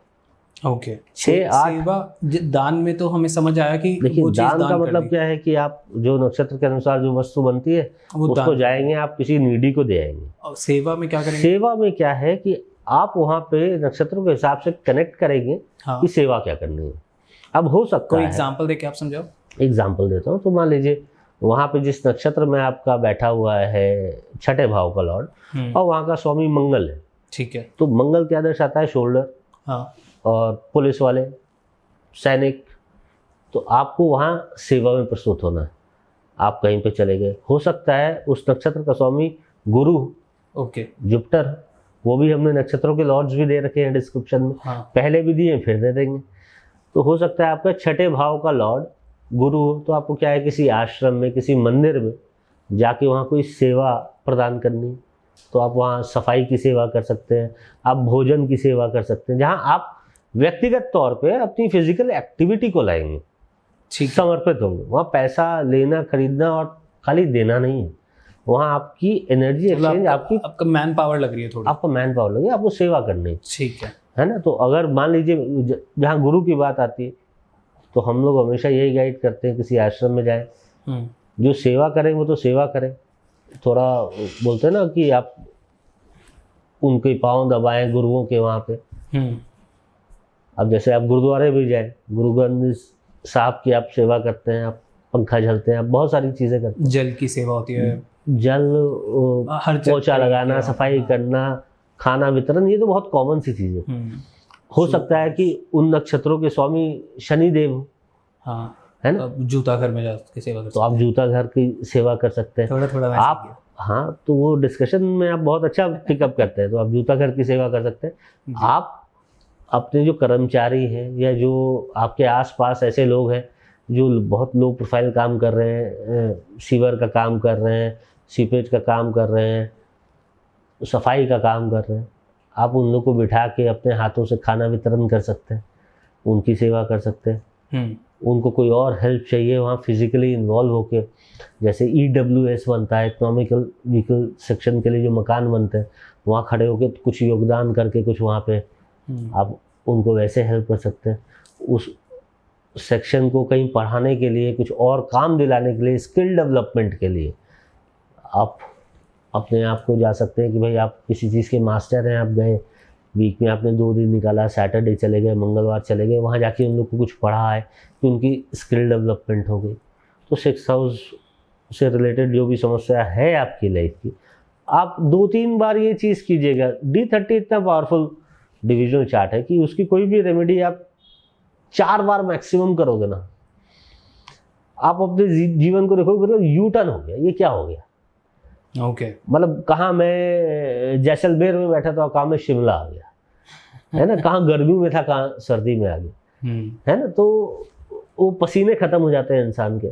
ओके। 6-8 सेवा दान में तो हमें समझ आया कि देखिए वो चीज़ दान का कर मतलब दी। क्या है कि आप जो नक्षत्र के अनुसार जो वस्तु बनती है वो उसको दान। जाएंगे, आप किसी नीडी को दे आएंगे। और सेवा में क्या करेंगे? सेवा में क्या है कि आप वहाँ पे नक्षत्रों के हिसाब से कनेक्ट करेंगे हाँ। कि सेवा क्या करनी है। अब हो सकता कोई है, एग्जांपल देके आप समझाओ। एग्जाम्पल देता हूँ, तो मान लीजिए वहाँ पे जिस नक्षत्र में आपका बैठा हुआ है छठे भाव का लॉर्ड और वहाँ का स्वामी मंगल है, ठीक है। तो मंगल क्या दर्शाता है? शोल्डर हाँ। और पुलिस वाले, सैनिक। तो आपको वहाँ सेवा में प्रस्तुत होना है। आप कहीं पे चले गए, हो सकता है उस नक्षत्र का स्वामी गुरु, ओके। जुपिटर, वो भी हमने नक्षत्रों के लॉर्ड्स भी दे रखे हैं डिस्क्रिप्शन में, हाँ। पहले भी दिए फिर दे देंगे। तो हो सकता है आपका छठे भाव का लॉर्ड गुरु हो, तो आपको क्या है किसी आश्रम में, किसी मंदिर में जाके वहाँ कोई सेवा प्रदान करनी, तो आप वहाँ सफाई की सेवा कर सकते हैं, आप भोजन की सेवा कर सकते हैं, जहाँ आप व्यक्तिगत तौर पे अपनी फिजिकल एक्टिविटी को लाएंगे, ठीक। समर्पित होंगे। वहाँ पैसा लेना खरीदना और खाली देना नहीं है, वहाँ आपकी एनर्जी एक्सचेंज, आपका मैन पावर लग रही है थोड़ी। आपका मैन पावर लगे, आपको सेवा करनी है, ठीक है ना। तो अगर मान लीजिए जहाँ गुरु की बात आती है, तो हम लोग हमेशा यही गाइड करते हैं किसी आश्रम में जाएं, जो सेवा करें वो तो सेवा करें, थोड़ा बोलते हैं ना कि आप उनके पाँव दबाएं गुरुओं के वहाँ पे। अब जैसे आप गुरुद्वारे भी जाएं, गुरु ग्रंथ साहब की आप सेवा करते हैं, आप पंखा झलते हैं, आप बहुत सारी चीज़ें करते हैं, जल की सेवा होती है, जल हर पोछा लगाना, सफाई करना, खाना वितरण, ये तो बहुत कॉमन सी चीज़ है। हो सकता है कि उन नक्षत्रों के स्वामी शनिदेव हो, हाँ, है ना, अब जूता घर में जाके सेवा कर तो आप जूता घर की सेवा कर सकते हैं। थोड़ा थोड़ा आप, हाँ, तो वो डिस्कशन में आप बहुत अच्छा पिकअप करते हैं, तो आप जूता घर की सेवा कर सकते हैं। आप अपने जो कर्मचारी हैं या जो आपके आसपास ऐसे लोग हैं जो बहुत लो प्रोफाइल काम कर रहे हैं, सीवर का काम कर रहे हैं, सीपेज का काम कर रहे हैं, सफाई का काम कर रहे हैं, आप उन लोग को बिठा के अपने हाथों से खाना वितरण कर सकते हैं, उनकी सेवा कर सकते हैं। उनको कोई और हेल्प चाहिए, वहाँ फिजिकली इन्वॉल्व होके, जैसे EWS बनता है, इकोनॉमिकल व्हीकल सेक्शन के लिए जो मकान बनते हैं, वहाँ खड़े होके कुछ योगदान करके कुछ वहाँ पे आप उनको वैसे हेल्प कर सकते हैं। उस सेक्शन को कहीं पढ़ाने के लिए, कुछ और काम दिलाने के लिए, स्किल डेवलपमेंट के लिए आप अपने आप को जा सकते हैं कि भाई आप किसी चीज़ के मास्टर हैं, आप गए वीक में आपने 2 दिन निकाला, सैटरडे चले गए, मंगलवार चले गए, वहाँ जाके उन लोग को कुछ पढ़ा है कि उनकी स्किल डेवलपमेंट हो गई। तो 6 हाउस से रिलेटेड जो भी समस्या है आपकी लाइफ की, आप 2-3 बार ये चीज़ कीजिएगा। D30 इतना पावरफुल डिविजनल चार्ट है कि उसकी कोई भी रेमेडी आप 4 बार मैक्सिमम करोगे ना, आप अपने जीवन को देखोगे मतलब यू टर्न हो गया, ये क्या हो गया। ओके। मतलब कहाँ मैं जैसलमेर में बैठा था, कहाँ मैं शिमला आ गया, है ना, कहाँ गर्मी में था, कहाँ सर्दी में आ गया, है ना। तो वो पसीने खत्म हो जाते हैं इंसान के,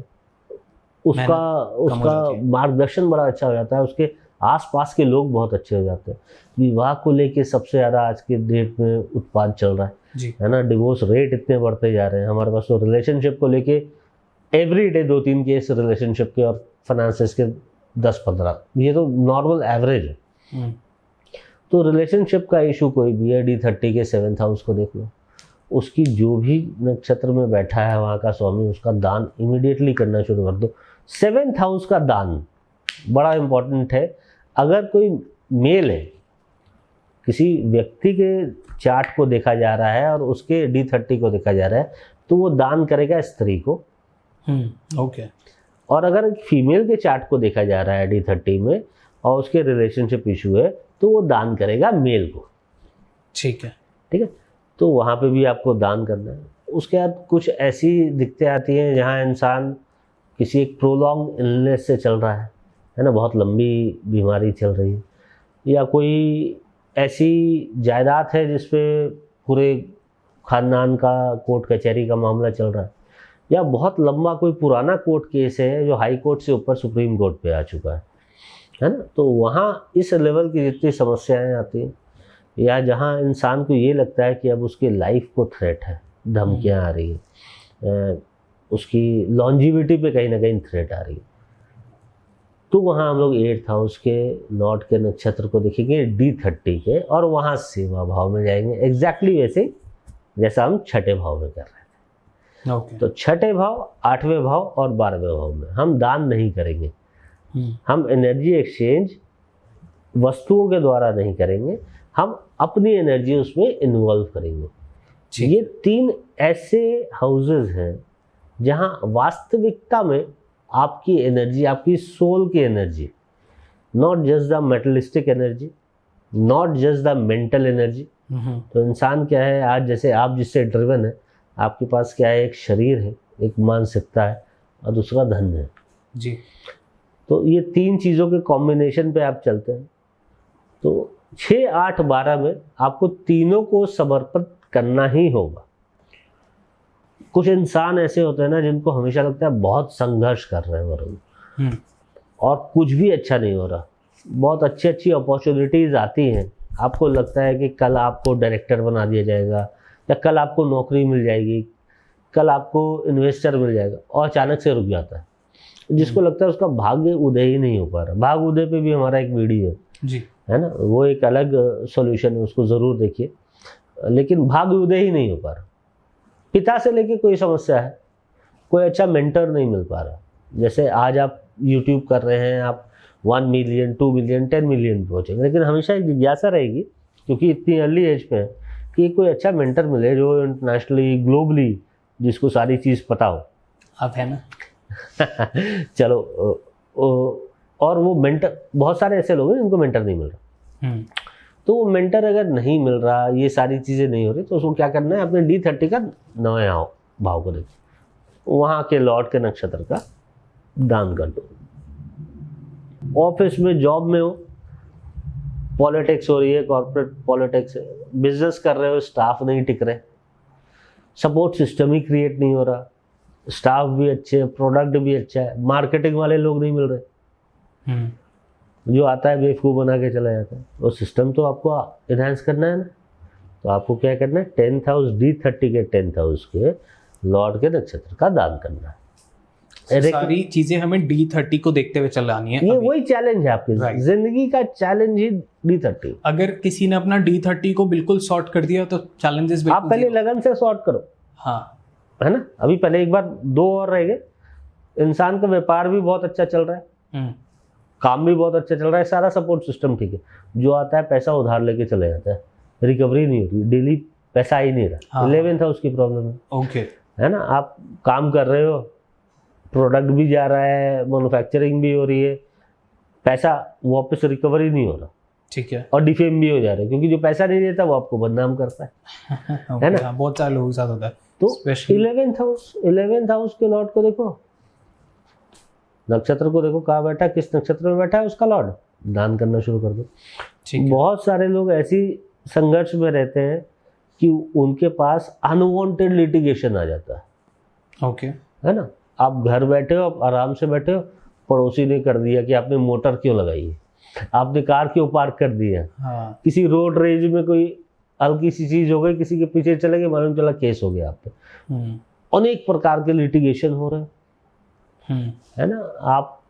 उसका मार्गदर्शन बड़ा अच्छा हो जाता है, उसके आसपास के लोग बहुत अच्छे हो जाते हैं। विवाह को लेके सबसे ज़्यादा आज के डेट में उत्पाद चल रहा है ना, डिवोर्स रेट इतने बढ़ते जा रहे हैं हमारे पास। तो रिलेशनशिप को लेके एवरी डे 2-3 केस रिलेशनशिप के और फाइनेंसेस के 10-15, ये तो नॉर्मल एवरेज है। तो रिलेशनशिप का इशू कोई भी है, D30 के 7th हाउस को देख लो, उसकी जो भी नक्षत्र में बैठा है वहाँ का स्वामी, उसका दान इमीडिएटली करना शुरू कर दो। 7th हाउस का दान बड़ा इम्पोर्टेंट है। अगर कोई मेल है, किसी व्यक्ति के चार्ट को देखा जा रहा है और उसके D30 को देखा जा रहा है, तो वो दान करेगा स्त्री को। ओके। और अगर फीमेल के चार्ट को देखा जा रहा है D30 में और उसके रिलेशनशिप इशू है, तो वो दान करेगा मेल को। ठीक है। ठीक है, तो वहाँ पे भी आपको दान करना है। उसके बाद कुछ ऐसी दिक्कतें आती हैं जहाँ इंसान किसी एक प्रोलॉन्ग इलनेस से चल रहा है ना, बहुत लंबी बीमारी चल रही है, या कोई ऐसी जायदाद है जिस पे पूरे खानदान का कोर्ट कचहरी का मामला चल रहा है, या बहुत लंबा कोई पुराना कोर्ट केस है जो हाई कोर्ट से ऊपर सुप्रीम कोर्ट पे आ चुका है ना। तो वहाँ इस लेवल की जितनी समस्याएं आती हैं, या जहाँ इंसान को ये लगता है कि अब उसकी लाइफ को थ्रेट है, धमकियाँ आ रही है, उसकी लॉन्जिविटी पे कहीं ना कहीं थ्रेट आ रही है, तो वहाँ हम लोग 8th हाउस के लॉर्ड के नक्षत्र को देखेंगे D30 के, और वहाँ सेवा भाव में जाएंगे। एग्जैक्टली वैसे जैसा हम छठे भाव में कर रहे थे। ओके। तो छठे भाव, 8वें भाव और 12वें भाव में हम दान नहीं करेंगे। हम एनर्जी एक्सचेंज वस्तुओं के द्वारा नहीं करेंगे, हम अपनी एनर्जी उसमें इन्वॉल्व करेंगे। ये 3 ऐसे हाउसेस हैं जहां वास्तविकता में आपकी एनर्जी, आपकी सोल की energy, not just the मेटलिस्टिक energy, not just the mental energy. तो इंसान क्या है आज, जैसे आप जिससे ड्रिवन है, आपके पास क्या है, एक शरीर है, एक मानसिकता है और दूसरा धन है जी। तो ये 3 चीज़ों के कॉम्बिनेशन पे आप चलते हैं। तो 6, 8, 12 में आपको तीनों को समर्पित करना ही होगा। कुछ इंसान ऐसे होते हैं ना जिनको हमेशा लगता है बहुत संघर्ष कर रहे हैं वरुण, और कुछ भी अच्छा नहीं हो रहा। बहुत अच्छी अच्छी अपॉर्चुनिटीज़ आती हैं, आपको लगता है कि कल आपको डायरेक्टर बना दिया जाएगा या कल आपको नौकरी मिल जाएगी, कल आपको इन्वेस्टर मिल जाएगा, और अचानक से रुक जाता है। जिसको लगता है उसका भाग्य उदय ही नहीं हो पा रहा। भाग्य उदय पे भी हमारा एक वीडियो है जी, है ना, वो एक अलग सॉल्यूशन है, उसको ज़रूर देखिए। लेकिन भाग्य उदय ही नहीं हो पा रहा। पिता से लेके कोई समस्या है, कोई अच्छा मेंटर नहीं मिल पा रहा। जैसे आज आप यूट्यूब कर रहे हैं, आप 1 मिलियन, 2 मिलियन, 10 मिलियन पहुँचेंगे, लेकिन हमेशा एक जिज्ञासा रहेगी, क्योंकि इतनी अर्ली एज पे है, कि कोई अच्छा मेंटर मिले जो इंटरनेशनली, ग्लोबली, जिसको सारी चीज़ पता हो। आप है ना। चलो, और वो मेंटर, बहुत सारे ऐसे लोग हैं जिनको मेंटर नहीं मिल रहा। तो वो मेंटर अगर नहीं मिल रहा, ये सारी चीज़ें नहीं हो रही, तो उसको क्या करना है, अपने D30 का 9वें भाव को देखिए, वहाँ के लॉर्ड के नक्षत्र का दान कर दो। ऑफिस में, जॉब में हो, पॉलिटिक्स हो रही है, कॉर्पोरेट पॉलिटिक्स है, बिजनेस कर रहे हो, स्टाफ नहीं टिक रहे, सपोर्ट सिस्टम ही क्रिएट नहीं हो रहा, स्टाफ भी अच्छे, प्रोडक्ट भी अच्छा है, मार्केटिंग वाले लोग नहीं मिल रहे, जो आता है बेवकूफ़ बना के चला जाता है। वो सिस्टम तो आपको इन्हांस करना है ना। तो आपको क्या करना है, 10th हाउस, D30 के 10th हाउस के लॉर्ड के नक्षत्र का दान करना है। सारी चीजें हमें D30 को देखते हुए चलानी है। ये वही चैलेंज है आपकी जिंदगी का, चैलेंज ही D30। अगर किसी ने अपना D30 को बिल्कुल सॉर्ट कर दिया तो चैलेंजेस आप पहले लगन से सॉर्ट करो, हाँ, है ना। अभी पहले एक बार 2 और रह गए। इंसान का व्यापार भी बहुत अच्छा चल रहा है, काम भी बहुत अच्छा चल रहा है, सारा सपोर्ट सिस्टम ठीक है। जो आता है पैसा उधार लेके चले जाता है, रिकवरी नहीं होती, डेली पैसा ही नहीं रहा। 11th हाउस की प्रॉब्लम है, ओके, है ना। आप काम कर रहे हो, प्रोडक्ट भी जा रहा है, मैन्युफैक्चरिंग भी हो रही है, पैसा वापस रिकवरी नहीं हो रहा, ठीक है, और डिफेम भी हो जा रहा है, क्योंकि जो पैसा नहीं देता वो आपको बदनाम करता है ना। बहुत सारे लोगों के साथ होता है। तो 11th हाउस के लॉर्ड को देखो, नक्षत्र को देखो, कहाँ बैठा, किस नक्षत्र में बैठा है, उसका लॉर्ड, दान करना शुरू कर दो। बहुत सारे लोग ऐसी संघर्ष में रहते हैं कि उनके पास अनवांटेड लिटिगेशन आ जाता है, ओके, है ना। आप घर बैठे हो, आप आराम से बैठे हो, पड़ोसी ने कर दिया कि आपने मोटर क्यों लगाई है, आपने कार क्यों पार्क कर दिया, हाँ, किसी रोड रेज में कोई हल्की सी चीज हो गई, किसी के पीछे चले गए, मालूम चला केस हो गया आप पे। अनेक प्रकार के लिटिगेशन हो रहे हैं, है ना। आप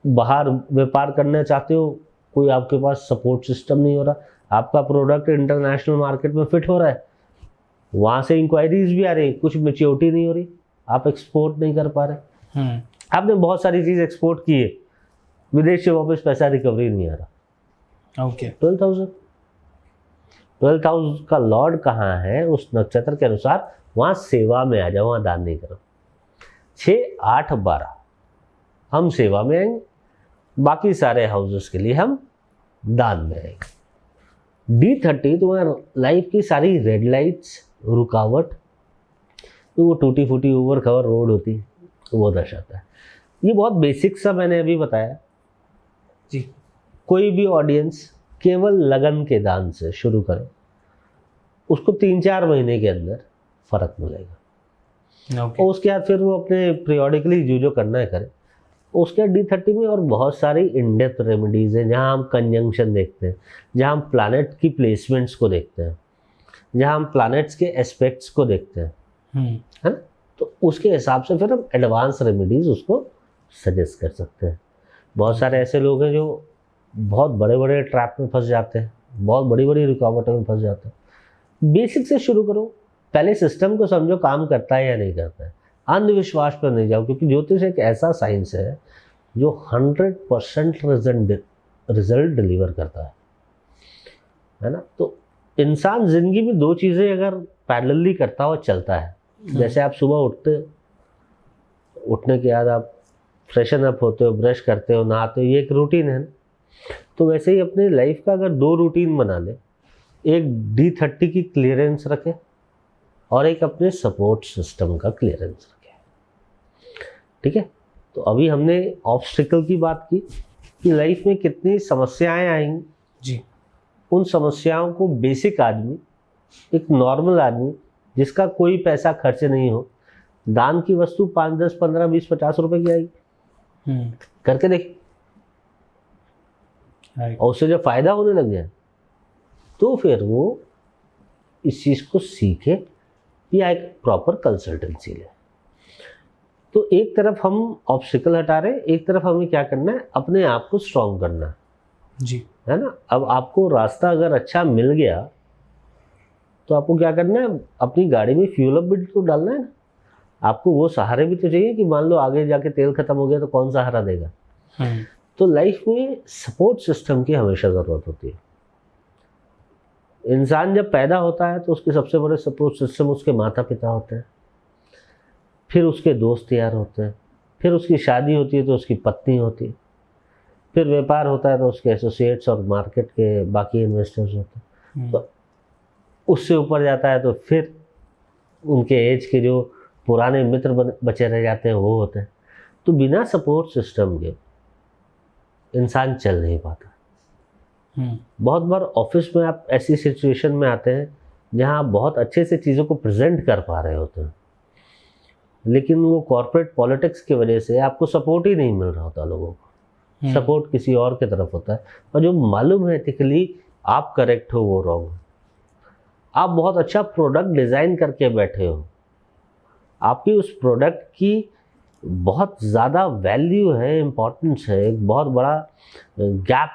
बाहर व्यापार करना चाहते हो, कोई आपके पास सपोर्ट सिस्टम नहीं हो रहा, आपका प्रोडक्ट इंटरनेशनल मार्केट में फिट हो रहा है, वहाँ से इंक्वायरीज भी आ रही, कुछ मैच्योरिटी नहीं हो रही, आप एक्सपोर्ट नहीं कर पा रहे। आपने बहुत सारी चीज़ एक्सपोर्ट की है, विदेश से वापस पैसा रिकवरी नहीं आ रहा। ओके, 12th हाउस का लॉर्ड कहाँ है, उस नक्षत्र के अनुसार वहाँ सेवा में आ जाओ, वहाँ दान नहीं करो। 6, 8, 12 हम सेवा में आएंगे, बाकी सारे हाउसेस के लिए हम दान में आएंगे। D30 तुम्हारे लाइफ की सारी रेड लाइट्स, रुकावट, तो वो टूटी फूटी ऊबर खबर रोड होती है, तो वो दर्शाता है। ये बहुत बेसिक सा मैंने अभी बताया जी। कोई भी ऑडियंस केवल लगन के दान से शुरू करे, उसको 3-4 महीने के अंदर फर्क मिलेगा। और उसके बाद फिर वो अपने पीरियोडिकली जो करना है करे। उसके बाद D30 में और बहुत सारी इन डेप्थ रेमेडीज़ हैं, जहाँ हम कंजंक्शन देखते हैं, जहाँ हम प्लैनेट की प्लेसमेंट्स को देखते हैं, जहाँ हम प्लैनेट्स के एस्पेक्ट्स को देखते हैं, है ना। तो उसके हिसाब से फिर हम एडवांस रेमेडीज़ उसको सजेस्ट कर सकते हैं। बहुत सारे ऐसे लोग हैं जो बहुत बड़े बड़े ट्रैप में फंस जाते हैं, बहुत बड़ी बड़ी रुकावटों में फंस जाते हैं, बेसिक से शुरू करो, पहले सिस्टम को समझो काम करता है या नहीं करता है। अंधविश्वास पर नहीं जाओ, क्योंकि ज्योतिष एक ऐसा साइंस है जो 100% रिजल्ट डिलीवर करता है ना। तो इंसान जिंदगी में दो चीज़ें अगर पैरेलली करता हो चलता है, जैसे आप सुबह उठने के बाद आप फ्रेशन अप होते हो, ब्रश करते हो, नहाते हो, ये एक रूटीन है ना। तो वैसे ही अपनी लाइफ का अगर दो रूटीन बना ले, एक D30 की क्लियरेंस रखे और एक अपने सपोर्ट सिस्टम का क्लियरेंस रखे, ठीक है। तो अभी हमने ऑब्स्टिकल की बात की कि लाइफ में कितनी समस्याएं आएंगी जी। उन समस्याओं को बेसिक आदमी, एक नॉर्मल आदमी जिसका कोई पैसा खर्च नहीं हो, दान की वस्तु 5, 10, 15, 20, 50 रुपए की आएगी, करके देखिए। और उससे जब फायदा होने लग जाए तो फिर वो इस चीज़ को सीखे या एक प्रॉपर कंसल्टेंसी ले। तो एक तरफ हम ऑब्स्टिकल हटा रहे हैं, एक तरफ हमें क्या करना है, अपने आप को स्ट्रॉन्ग करना है जी, है ना। अब आपको रास्ता अगर अच्छा मिल गया तो आपको क्या करना है, अपनी गाड़ी में फ्यूल अप भी तो डालना है ना। आपको वो सहारे भी तो चाहिए कि मान लो आगे जाके तेल खत्म हो गया तो कौन सहारा देगा। तो लाइफ में सपोर्ट सिस्टम की हमेशा ज़रूरत होती है। इंसान जब पैदा होता है तो उसके सबसे बड़े सपोर्ट सिस्टम उसके माता पिता होते हैं, फिर उसके दोस्त यार होते हैं, फिर उसकी शादी होती है तो उसकी पत्नी होती है, फिर व्यापार होता है तो उसके एसोसिएट्स और मार्केट के बाकी इन्वेस्टर्स होते हैं। तो उससे ऊपर जाता है तो फिर उनके एज के जो पुराने मित्र बचे रह जाते हैं वो होते हैं। तो बिना सपोर्ट सिस्टम के इंसान चल नहीं पाता। बहुत बार ऑफिस में आप ऐसी सिचुएशन में आते हैं जहां आप बहुत अच्छे से चीज़ों को प्रेजेंट कर पा रहे होते हैं, लेकिन वो कॉर्पोरेट पॉलिटिक्स की वजह से आपको सपोर्ट ही नहीं मिल रहा होता। लोगों को सपोर्ट किसी और की तरफ होता है, और जो मालूम है एथिकली आप करेक्ट हो वो रॉन्ग। आप बहुत अच्छा प्रोडक्ट डिज़ाइन करके बैठे हो, आपकी उस प्रोडक्ट की बहुत ज़्यादा वैल्यू है, इम्पोर्टेंस है, एक बहुत बड़ा गैप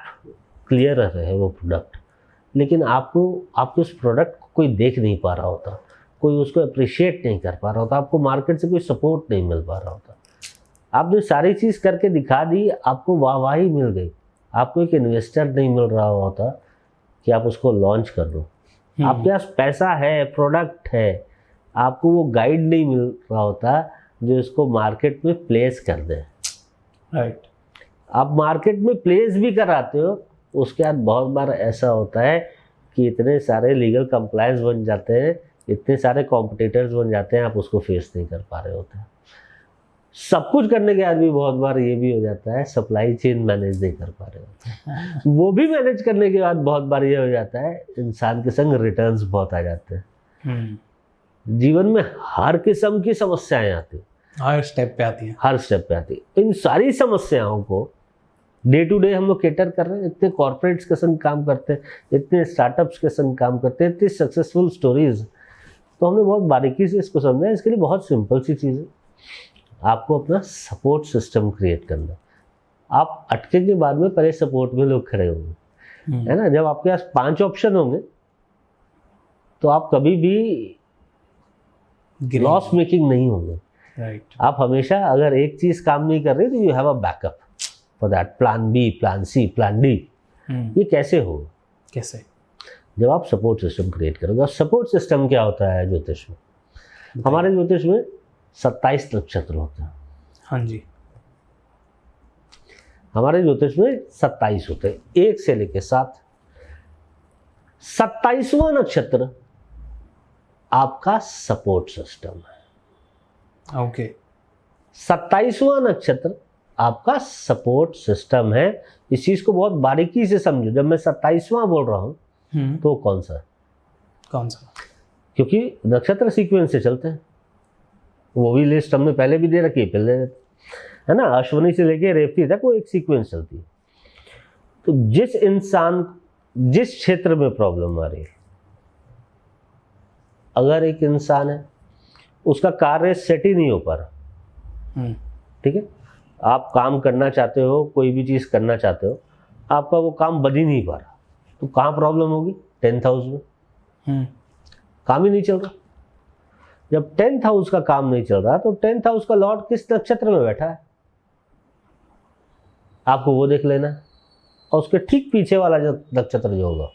क्लियर है वो प्रोडक्ट, लेकिन आपके उस प्रोडक्ट को कोई देख नहीं पा रहा होता, कोई उसको अप्रिशिएट नहीं कर पा रहा होता, आपको मार्केट से कोई सपोर्ट नहीं मिल पा रहा होता। आपने सारी चीज़ करके दिखा दी, आपको वाहवाही मिल गई, आपको एक इन्वेस्टर नहीं मिल रहा होता कि आप उसको लॉन्च कर दो। आपके पास पैसा है, प्रोडक्ट है, आपको वो गाइड नहीं मिल रहा होता जो इसको मार्केट में प्लेस कर दे। राइट। आप मार्केट में प्लेस भी कराते हो, उसके बाद बहुत बार ऐसा होता है कि इतने सारे लीगल कंप्लायंस बन जाते हैं, इतने सारे कॉम्पिटिटर्स बन जाते हैं, आप उसको फेस नहीं कर पा रहे होते। सब कुछ करने के बाद भी बहुत बार ये भी हो जाता है सप्लाई चेन मैनेज नहीं कर पा रहे होते। वो भी मैनेज करने के बाद बहुत बार ये हो जाता है इंसान के संग रिटर्न्स बहुत आ जाते हैं। जीवन में हर किस्म की समस्याएं आती हैं, हर स्टेप पे आती है, हर स्टेप पे आती है। इन सारी समस्याओं को डे टू डे हम लोग केटर कर रहे हैं। इतने कॉर्पोरेट्स के संग काम करते हैं, इतने स्टार्टअप्स के संग काम करते हैं, इतनी सक्सेसफुल स्टोरीज। तो हमने बहुत बारीकी से इसको समझा है। इसके लिए बहुत सिंपल सी चीज़ है, आपको अपना सपोर्ट सिस्टम क्रिएट करना। आप अटके के बाद में पहले सपोर्ट में लोग खड़े होंगे, है ना। जब आपके पास 5 ऑप्शन होंगे तो आप कभी भी लॉस मेकिंग नहीं होंगे। राइट। आप हमेशा अगर एक चीज़ काम नहीं कर रहे तो you have a backup for that, plan B, plan C, plan D. ये कैसे होगा? कैसे? जब आप सपोर्ट सिस्टम क्रिएट करोगे। और सपोर्ट सिस्टम क्या होता है ज्योतिष में? हमारे ज्योतिष में 27 नक्षत्र होते हैं। हाँ जी। हमारे ज्योतिष में 27 होते हैं, 1 से लेके 7। 27वां नक्षत्र आपका सपोर्ट सिस्टम है। ओके। 27वां नक्षत्र आपका सपोर्ट सिस्टम है। इस चीज को बहुत बारीकी से समझो। जब मैं 27वां बोल रहा हूं तो कौन सा है? कौन सा? क्योंकि नक्षत्र सीक्वेंस से चलते हैं, वो भी लिस्ट हमने पहले भी दे रखी है, पहले है ना। अश्विनी से लेके रेवती तक वो एक सीक्वेंस चलती है। तो जिस इंसान, जिस क्षेत्र में प्रॉब्लम आ रही है, अगर एक इंसान है उसका कार्य सेट ही नहीं हो पा रहा, ठीक है, आप काम करना चाहते हो, कोई भी चीज़ करना चाहते हो, आपका वो काम बन ही नहीं पा रहा, तो कहाँ प्रॉब्लम होगी? 10th हाउस में। काम ही नहीं चल रहा। जब 10th हाउस का काम नहीं चल रहा तो 10th हाउस का लॉर्ड किस नक्षत्र में बैठा है आपको वो देख लेना है। और उसके ठीक पीछे वाला जो नक्षत्र जो होगा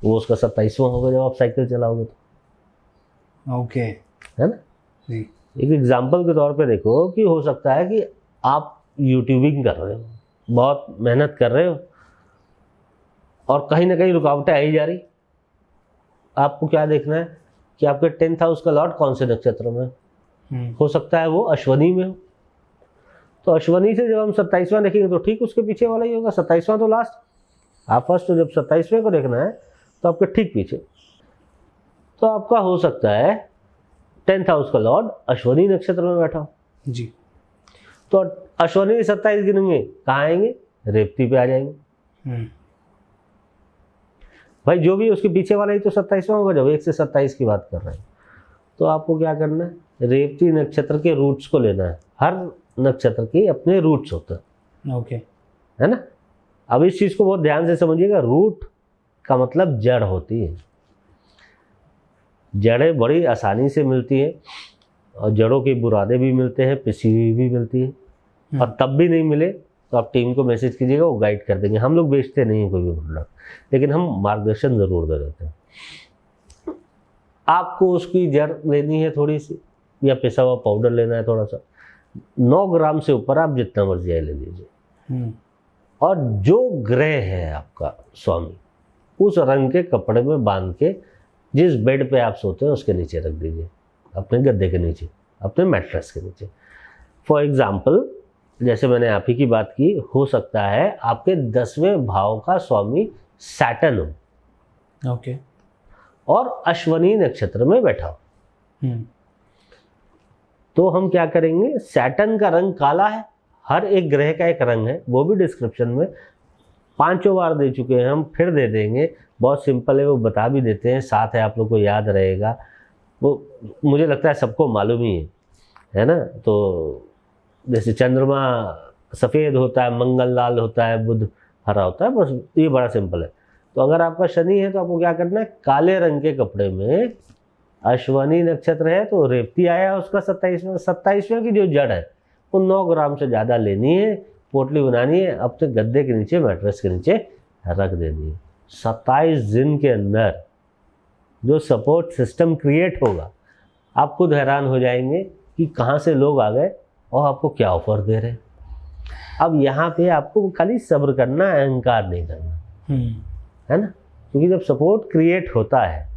वो उसका 27वां होगा जब आप साइकिल चलाओगे तो, ओके, है ना। जी, एक एग्जाम्पल के तौर पे देखो कि हो सकता है कि आप यूट्यूबिंग कर रहे हो, बहुत मेहनत कर रहे हो और कहीं ना कहीं रुकावटें आई जा रही। आपको क्या देखना है कि आपके 10th हाउस का लॉर्ड कौन से नक्षत्र में है। हो सकता है वो अश्वनी में हो, तो अश्वनी से जब हम 27वां देखेंगे तो ठीक उसके पीछे वाला ही होगा। 27वां तो लास्ट, आप फर्स्ट तो जब 27वें को देखना है तो आपके ठीक पीछे। तो आपका हो सकता है 10th हाउस का लॉर्ड अश्वनी नक्षत्र में बैठा हो। जी, तो अश्वनी 27 गिनेंगे कहाँ आएंगे, रेवती पे आ जाएंगे। भाई जो भी उसके पीछे वाला ही तो 27वां होगा जब 1 से 27 की बात कर रहे हैं। तो आपको क्या करना है, रेवती नक्षत्र के रूट्स को लेना है। हर नक्षत्र के अपने रूट्स होते हैं, ओके, है ना। अब इस चीज़ को बहुत ध्यान से समझिएगा, रूट का मतलब जड़ होती है। जड़ें बड़ी आसानी से मिलती हैं और जड़ों के बुरादे भी मिलते हैं, पिसी हुई भी मिलती है। और तब भी नहीं मिले तो आप टीम को मैसेज कीजिएगा, वो गाइड कर देंगे। हम लोग बेचते नहीं हैं कोई भी प्रोडक्ट, लेकिन हम मार्गदर्शन ज़रूर दे देते हैं। आपको उसकी जड़ लेनी है थोड़ी सी, या पिसा हुआ पाउडर लेना है थोड़ा सा। 9 ग्राम से ऊपर आप जितना मर्जी ले लीजिए। और जो ग्रह है आपका स्वामी, उस रंग के कपड़े में बांध के जिस बेड पे आप सोते हैं उसके नीचे रख दीजिए, अपने गद्दे के नीचे, अपने मैट्रेस के नीचे। फॉर एग्जाम्पल, जैसे मैंने आप ही की बात की, हो सकता है आपके 10वें भाव का स्वामी सैटर्न हो, ओके, और अश्वनी नक्षत्र में बैठा हो। तो हम क्या करेंगे, सैटर्न का रंग काला है, हर एक ग्रह का एक रंग है, वो भी डिस्क्रिप्शन में 5 बार दे चुके हैं, हम फिर दे देंगे। बहुत सिंपल है, वो बता भी देते हैं, साथ है, आप लोग को याद रहेगा। वो मुझे लगता है सबको मालूम ही है ना। तो जैसे चंद्रमा सफ़ेद होता है, मंगल लाल होता है, बुध हरा होता है, बस ये बड़ा सिंपल है। तो अगर आपका शनि है तो आपको क्या करना है, काले रंग के कपड़े में, अश्वनी नक्षत्र है तो रेवती आया उसका 27वें की जो जड़ है वो 9 ग्राम से ज़्यादा लेनी है, पोटली बनानी है, अपने गद्दे के नीचे, मैट्रेस के नीचे रख देनी है। 27 दिन के अंदर जो सपोर्ट सिस्टम क्रिएट होगा, आप खुद हैरान हो जाएंगे कि कहाँ से लोग आ गए और आपको क्या ऑफर दे रहे हैं। अब यहाँ पे आपको खाली सब्र करना है, अहंकार नहीं करना, है ना। क्योंकि जब सपोर्ट क्रिएट होता है,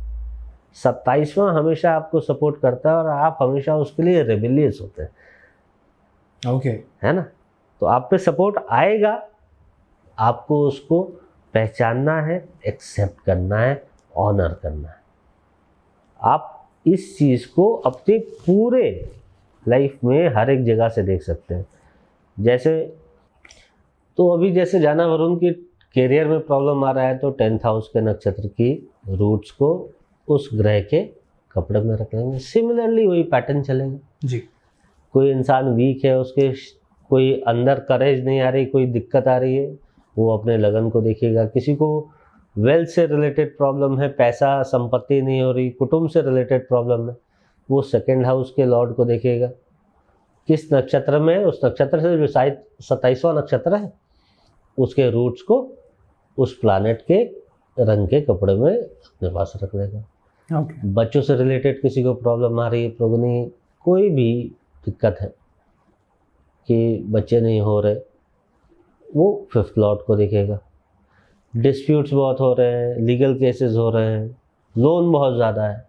27वां हमेशा आपको सपोर्ट करता है और आप हमेशा उसके लिए रेबेलियस होते हैं, ओके, है ना। तो आप पे सपोर्ट आएगा, आपको उसको पहचानना है, एक्सेप्ट करना है, ऑनर करना है। आप इस चीज़ को अपने पूरे लाइफ में हर एक जगह से देख सकते हैं। जैसे तो अभी जैसे जाना वरुण की करियर में प्रॉब्लम आ रहा है, तो 10th हाउस के नक्षत्र की रूट्स को उस ग्रह के कपड़े में रख लेंगे। सिमिलरली वही पैटर्न चलेगा जी। कोई इंसान वीक है, उसके कोई अंदर करेज नहीं आ रही, कोई दिक्कत आ रही है, वो अपने लगन को देखिएगा। किसी को वेल्थ से रिलेटेड प्रॉब्लम है, पैसा संपत्ति नहीं हो रही, कुटुंब से रिलेटेड प्रॉब्लम है, वो 2nd हाउस के लॉर्ड को देखेगा। किस नक्षत्र में है, उस नक्षत्र से जो शायद 27वां नक्षत्र है उसके रूट्स को उस प्लानेट के रंग के कपड़े में अपने पास रख लेगा। ओके, बच्चों से रिलेटेड किसी को प्रॉब्लम आ रही है, प्रोगनी कोई भी दिक्कत है कि बच्चे नहीं हो रहे, वो 5th लॉर्ड को देखेगा। डिस्प्यूट्स बहुत हो रहे हैं, लीगल केसेस हो रहे हैं, लोन बहुत ज़्यादा है,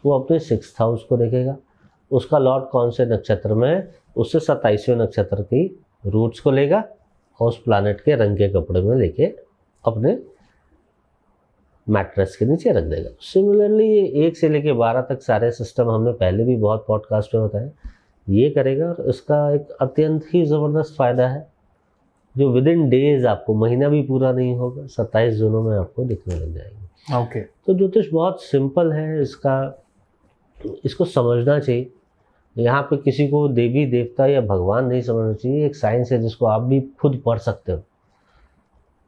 वो अपने 6th हाउस को देखेगा। उसका लॉर्ड कौन से नक्षत्र में है, उससे 27वें नक्षत्र की रूट्स को लेगा और उस प्लानेट के रंग के कपड़े में लेके अपने मैट्रेस के नीचे रख देगा। सिमिलरली ये 1 से लेके 12 तक सारे सिस्टम हमने पहले भी बहुत पॉडकास्ट में बताया, ये करेगा। और इसका एक अत्यंत ही ज़बरदस्त फ़ायदा है जो विद इन डेज, आपको महीना भी पूरा नहीं होगा, 27 दिनों में आपको दिखने लग जाएंगे। ओके, तो ज्योतिष बहुत सिंपल है, इसको समझना चाहिए। यहाँ पे किसी को देवी देवता या भगवान नहीं समझना चाहिए, एक साइंस है जिसको आप भी खुद पढ़ सकते हो।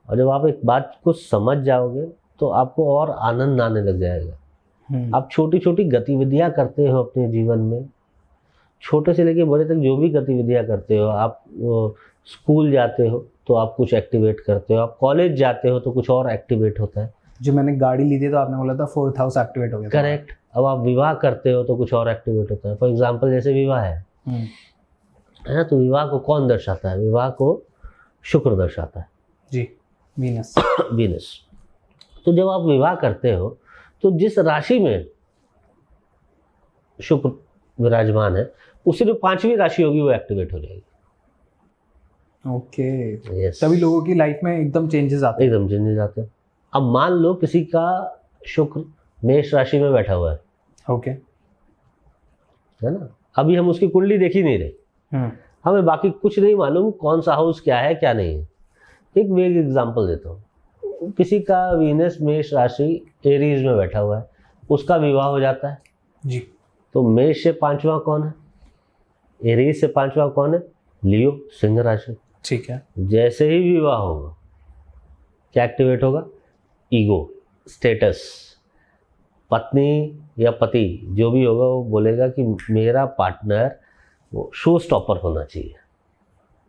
और जब आप एक बात को समझ जाओगे तो आपको और आनंद आने लग जाएगा आप छोटी छोटी गतिविधियां करते हो अपने जीवन में, छोटे से लेके बड़े तक जो भी गतिविधियां करते हो, आप स्कूल जाते हो तो आप कुछ एक्टिवेट करते हो, आप कॉलेज जाते हो तो कुछ और एक्टिवेट होता है। जो मैंने गाड़ी ली थी तो आपने बोला था 4th हाउस एक्टिवेट हो गया। करेक्ट। अब आप विवाह करते हो तो कुछ और एक्टिवेट होता है। फॉर एग्जाम्पल जैसे विवाह है ना, तो विवाह को कौन दर्शाता है? विवाह को शुक्र दर्शाता है जी, वीनस। वीनस। तो जब आप विवाह करते हो तो जिस राशि में शुक्र विराजमान है उसी जो 5वीं राशि होगी वो एक्टिवेट हो जाएगी। ओके। यस। तभी लोगों की लाइफ में एकदम चेंजेस आते हैं। एकदम चेंजेस आते हैं। अब मान लो किसी का शुक्र मेष राशि में बैठा हुआ है ओके। है ना, अभी हम उसकी कुंडली देख ही नहीं रहे, हमें बाकी कुछ नहीं मालूम कौन सा हाउस क्या है क्या नहीं है। एक वेग एग्जांपल देता हूँ, किसी का वीनस मेष राशि एरीज में बैठा हुआ है, उसका विवाह हो जाता है जी। तो मेष से 5वां कौन है? एरीज से 5वां कौन है? लियो, सिंह राशि। ठीक है। जैसे ही विवाह होगा क्या एक्टिवेट होगा? Ego, status. पत्नी या पति जो भी होगा वो बोलेगा कि मेरा पार्टनर वो शो स्टॉपर होना चाहिए।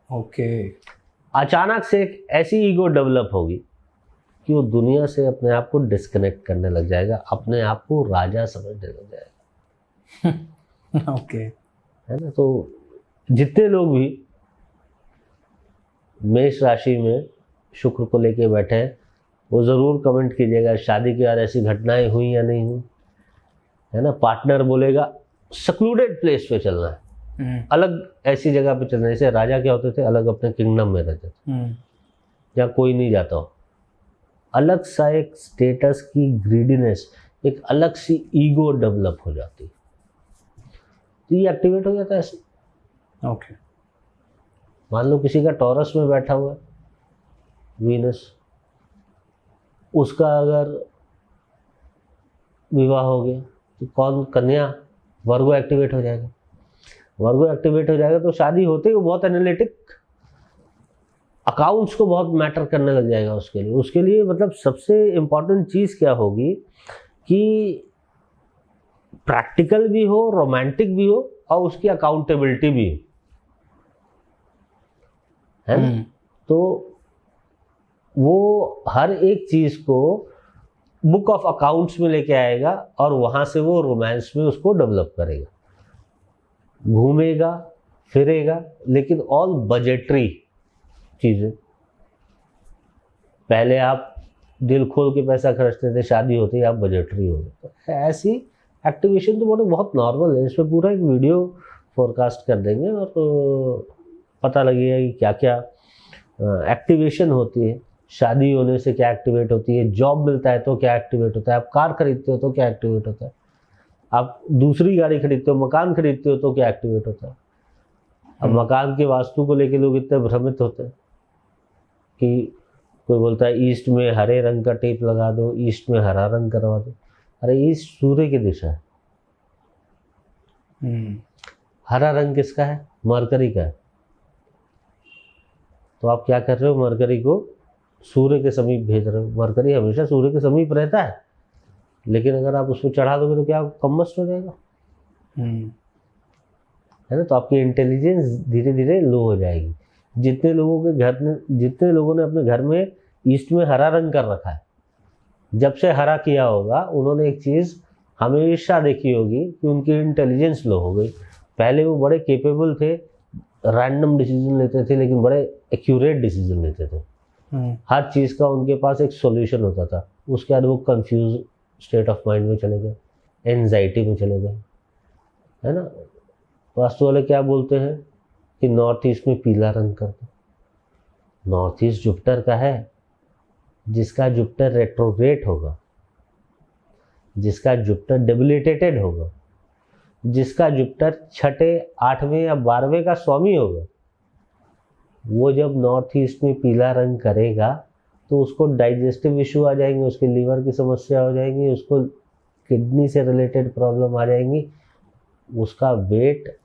ओके। अचानक से एक ऐसी ईगो डेवलप होगी कि वो दुनिया से अपने आप को डिस्कनेक्ट करने लग जाएगा, अपने आप को राजा समझने लग जाएगा। ओके। है ना, तो जितने लोग भी मेष राशि में शुक्र को लेके बैठे हैं वो ज़रूर कमेंट कीजिएगा शादी के बाद ऐसी घटनाएं हुई या नहीं हुई। है ना, पार्टनर बोलेगा सेक्लूडेड प्लेस पे चलना है, अलग ऐसी जगह पे चलना है। जैसे राजा क्या होते थे, अलग अपने किंगडम में रहते थे जहाँ कोई नहीं जाता हो। अलग सा एक स्टेटस की ग्रीडीनेस, एक अलग सी ईगो डेवलप हो जाती है, तो ये एक्टिवेट हो जाता है ऐसे। ओके। मान लो किसी का टॉरस में बैठा हुआ है वीनस, उसका अगर विवाह हो गया तो कौन? कन्या, वर्गो एक्टिवेट हो जाएगा। वर्गो एक्टिवेट हो जाएगा तो शादी होते ही वो बहुत एनालिटिक, अकाउंट्स को बहुत मैटर करने लग जाएगा उसके लिए मतलब सबसे इम्पॉर्टेंट चीज़ क्या होगी कि प्रैक्टिकल भी हो, रोमांटिक भी हो और उसकी अकाउंटेबिलिटी भी हो, है ना। तो वो हर एक चीज़ को बुक ऑफ अकाउंट्स में लेके आएगा और वहाँ से वो रोमांस में उसको डेवलप करेगा, घूमेगा फिरेगा, लेकिन ऑल बजटरी चीज़ें। पहले आप दिल खोल के पैसा खर्चते थे, शादी होते ही आप बजटरी हो गए। तो ऐसी एक्टिवेशन तो बहुत नॉर्मल है। इस पर पूरा एक वीडियो फोरकास्ट कर देंगे और तो पता लगेगा कि क्या क्या एक्टिवेशन होती है। शादी होने से क्या एक्टिवेट होती है, जॉब मिलता है तो क्या एक्टिवेट होता है, आप कार खरीदते हो तो क्या एक्टिवेट होता है, आप दूसरी गाड़ी खरीदते हो, मकान खरीदते हो तो क्या एक्टिवेट होता है। अब मकान के वास्तु को लेके लोग इतने भ्रमित होते हैं कि कोई बोलता है ईस्ट में हरे रंग का टेप लगा दो, ईस्ट में हरा रंग करवा दो। अरे ईस्ट सूर्य की दिशा है, हरा रंग किसका है? मरकरी का है। तो आप क्या कर रहे हो? मरकरी को सूर्य के समीप भेज रहे हो। मरकरी हमेशा सूर्य के समीप रहता है, लेकिन अगर आप उसको चढ़ा दोगे तो क्या कम्बस्ट हो जाएगा, है ना। तो आपकी इंटेलिजेंस धीरे धीरे लो हो जाएगी। जितने लोगों ने अपने घर में ईस्ट में हरा रंग कर रखा है, जब से हरा किया होगा उन्होंने एक चीज़ हमेशा देखी होगी कि उनकी इंटेलिजेंस लो हो गई। पहले वो बड़े केपेबल थे, रैंडम डिसीजन लेते थे, लेकिन बड़े एक्यूरेट डिसीजन लेते थे। हर चीज़ का उनके पास एक सॉल्यूशन होता था। उसके बाद वो कंफ्यूज स्टेट ऑफ माइंड में चले गए, एंजाइटी में चले गए, है ना। वास्तु वाले क्या बोलते हैं कि नॉर्थ ईस्ट में पीला रंग कर दो। नॉर्थ ईस्ट जुपिटर का है, जिसका जुपिटर रेट्रोग्रेड होगा, जिसका जुपिटर डेबिलिटेटेड होगा, जिसका जुपिटर 6ठे 8वें या 12वें का स्वामी होगा, वो जब नॉर्थ ईस्ट में पीला रंग करेगा तो उसको डाइजेस्टिव इशू आ जाएंगे, उसके लीवर की समस्या हो जाएंगी, उसको किडनी से रिलेटेड प्रॉब्लम आ जाएंगी, उसका वेट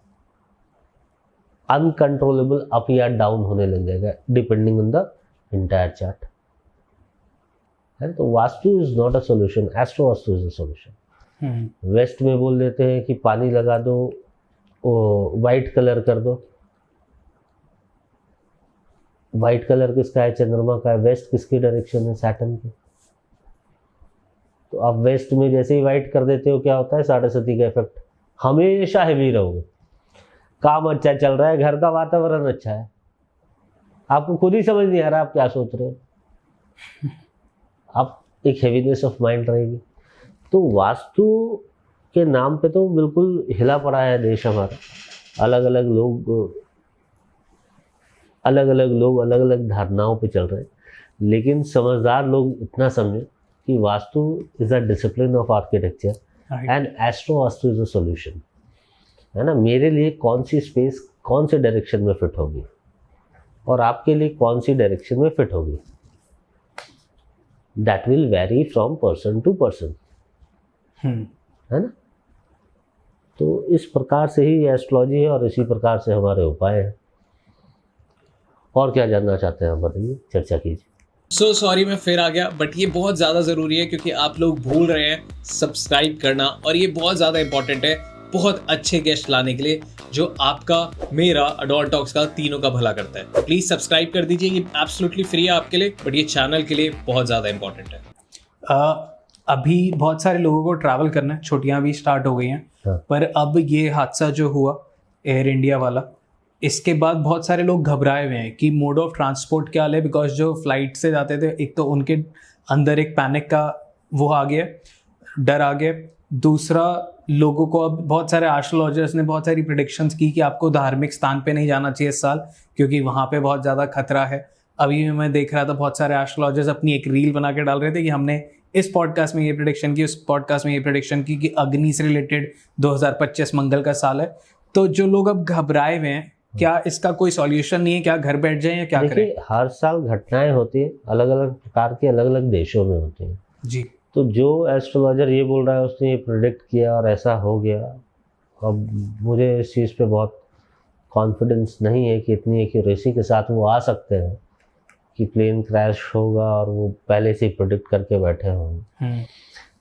अनकंट्रोलेबल अप या डाउन होने लग जाएगा depending on the entire chart. है तो vastu is not a solution, astro vastu is a solution. West में बोल देते हैं कि पानी लगा दो, वाइट कलर कर दो। वाइट कलर किसका है? चंद्रमा का है। वेस्ट किसकी डायरेक्शन है? सैटर्न की। तो आप वेस्ट में जैसे ही वाइट कर देते हो, क्या होता है? साढ़े सती का इफेक्ट। हमेशा हैवी रहोगे, काम अच्छा चल रहा है, घर का वातावरण अच्छा है, आपको खुद ही समझ नहीं आ रहा आप क्या सोच रहे हो, आप एक हैवीनेस ऑफ माइंड रहेगी। तो वास्तु के नाम पे तो बिल्कुल हिला पड़ा है देश हमारा। अलग अलग लोग अलग अलग धारणाओं पे चल रहे हैं, लेकिन समझदार लोग इतना समझे कि vastu is a discipline of architecture and astro vastu is a solution, है ना। मेरे लिए कौन सी स्पेस कौन से डायरेक्शन में फिट होगी और आपके लिए कौन सी डायरेक्शन में फिट होगी, that will vary from person to person, है ना। तो इस प्रकार से ही एस्ट्रोलॉजी है और इसी प्रकार से हमारे उपाय हैं। और क्या जानना चाहते हैं आप बताइए, चर्चा कीजिए। सो सॉरी मैं फिर आ गया, बट ये बहुत ज़्यादा ज़रूरी है क्योंकि आप लोग भूल रहे हैं सब्सक्राइब करना, और ये बहुत ज़्यादा इंपॉर्टेंट है बहुत अच्छे गेस्ट लाने के लिए जो आपका, मेरा, अडॉल्ट टॉक्स का, तीनों का भला करता है। प्लीज़ सब्सक्राइब कर दीजिए, ये एब्सोल्युटली फ्री है आपके लिए, बट ये चैनल के लिए बहुत ज़्यादा इंपॉर्टेंट है। अभी बहुत सारे लोगों को ट्रैवल करना है, छुट्टियां भी स्टार्ट हो गई हैं, पर अब ये हादसा जो हुआ एयर इंडिया वाला, इसके बाद बहुत सारे लोग घबराए हुए हैं कि मोड ऑफ ट्रांसपोर्ट क्या ले, बिकॉज जो फ्लाइट से जाते थे, एक तो उनके अंदर एक पैनिक का वो आ गया, डर आ गया। दूसरा, लोगों को अब बहुत सारे एस्ट्रोलॉजर्स ने बहुत सारी प्रेडिक्शंस की कि आपको धार्मिक स्थान पे नहीं जाना चाहिए इस साल क्योंकि वहाँ पे बहुत ज़्यादा खतरा है। अभी मैं देख रहा था बहुत सारे एस्ट्रोलॉजर्स अपनी एक रील बना के डाल रहे थे कि हमने इस पॉडकास्ट में ये प्रेडिक्शन की, उस पॉडकास्ट में ये प्रेडिक्शन की कि अग्नि से रिलेटेड 2025 मंगल का साल है। तो जो लोग अब घबराए हुए हैं, क्या इसका कोई सॉल्यूशन नहीं है? क्या घर बैठ जाएं या क्या करें? हर साल घटनाएं होती है, अलग अलग प्रकार के, अलग अलग देशों में होती हैं जी। तो जो एस्ट्रोलॉजर ये बोल रहा है उसने ये प्रेडिक्ट किया और ऐसा हो गया, अब मुझे इस चीज़ पे बहुत कॉन्फिडेंस नहीं है कि इतनी एक्यूरेसी के साथ वो आ सकते हैं कि प्लेन क्रैश होगा और वो पहले से ही प्रेडिक्ट करके बैठे होंगे।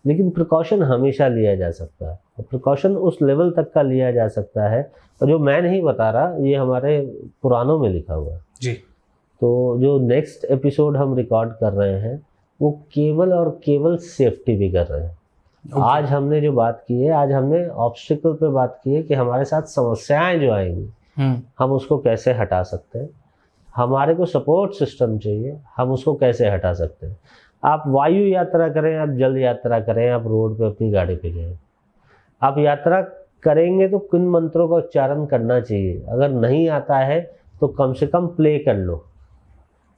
लेकिन प्रिकॉशन हमेशा लिया जा सकता है, और प्रिकॉशन उस लेवल तक का लिया जा सकता है, और जो मैं नहीं बता रहा, ये हमारे पुराणों में लिखा हुआ है जी। तो जो नेक्स्ट एपिसोड हम रिकॉर्ड कर रहे हैं वो केवल और केवल सेफ्टी भी कर रहे हैं। आज हमने जो बात की है, आज हमने ऑब्स्टिकल पे बात की है कि हमारे साथ समस्याएं जो आएंगी हम उसको कैसे हटा सकते हैं, हमारे को सपोर्ट सिस्टम चाहिए, हम उसको कैसे हटा सकते हैं। आप वायु यात्रा करें, आप जल यात्रा करें, आप रोड पे अपनी गाड़ी पे जाएं, आप यात्रा करेंगे तो किन मंत्रों का उच्चारण करना चाहिए, अगर नहीं आता है तो कम से कम प्ले कर लो,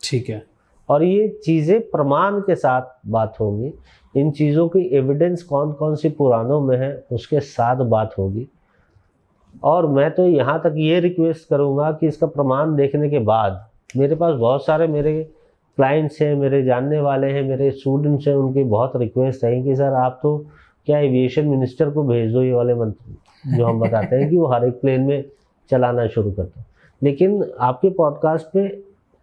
ठीक है। और ये चीज़ें प्रमाण के साथ बात होंगी, इन चीज़ों की एविडेंस कौन कौन सी पुराणों में है उसके साथ बात होगी। और मैं तो यहाँ तक ये रिक्वेस्ट करूँगा कि इसका प्रमाण देखने के बाद, मेरे पास बहुत सारे मेरे क्लाइंट्स हैं, मेरे जानने वाले हैं, मेरे स्टूडेंट्स हैं, उनकी बहुत रिक्वेस्ट है कि सर आप तो क्या एविएशन मिनिस्टर को भेज दो ये वाले मंत्र जो हम बताते हैं कि वो हर एक प्लेन में चलाना शुरू करता है। लेकिन आपके पॉडकास्ट में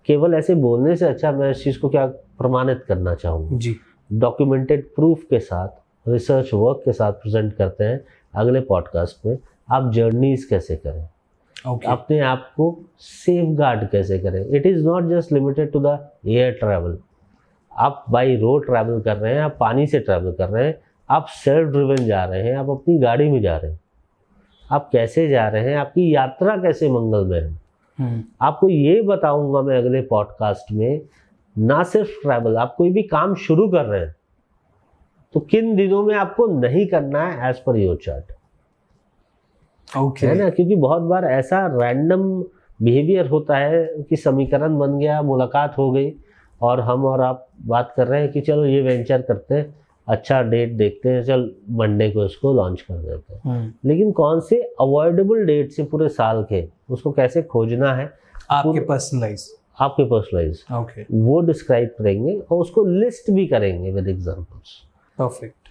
केवल ऐसे बोलने से अच्छा मैं इस चीज़ को क्या प्रमाणित करना चाहूँगा जी, डॉक्यूमेंटेड प्रूफ के साथ, रिसर्च वर्क के साथ प्रेजेंट करते हैं अगले पॉडकास्ट में। आप जर्नीज कैसे करें, अपने आप को सेफ गार्ड कैसे करें। It is not just limited to the air travel, आप बाई रोड ट्रैवल कर रहे हैं, आप पानी से ट्रैवल कर रहे हैं, आप सेल्फ ड्रिवन जा रहे हैं, आप अपनी गाड़ी में जा रहे हैं, आप कैसे जा रहे हैं, आपकी यात्रा कैसे मंगलमय है, आपको ये बताऊंगा मैं अगले पॉडकास्ट में। ना सिर्फ ट्रैवल, आप कोई भी काम शुरू कर रहे हैं तो किन दिनों में आपको नहीं करना है एज पर योर चार्ट, है ना। क्योंकि बहुत बार ऐसा रैंडम बिहेवियर होता है कि समीकरण बन गया, मुलाकात हो गई और हम और आप बात कर रहे हैं कि चलो ये वेंचर करते हैं, अच्छा डेट देखते हैं, चल मंडे को इसको लॉन्च कर देते हैं। लेकिन कौन से अवॉइडेबल डेट से पूरे साल के, उसको कैसे खोजना है, आपके पर्सनलाइज ओके वो डिस्क्राइब करेंगे और उसको लिस्ट भी करेंगे विद एग्जांपल्स। परफेक्ट।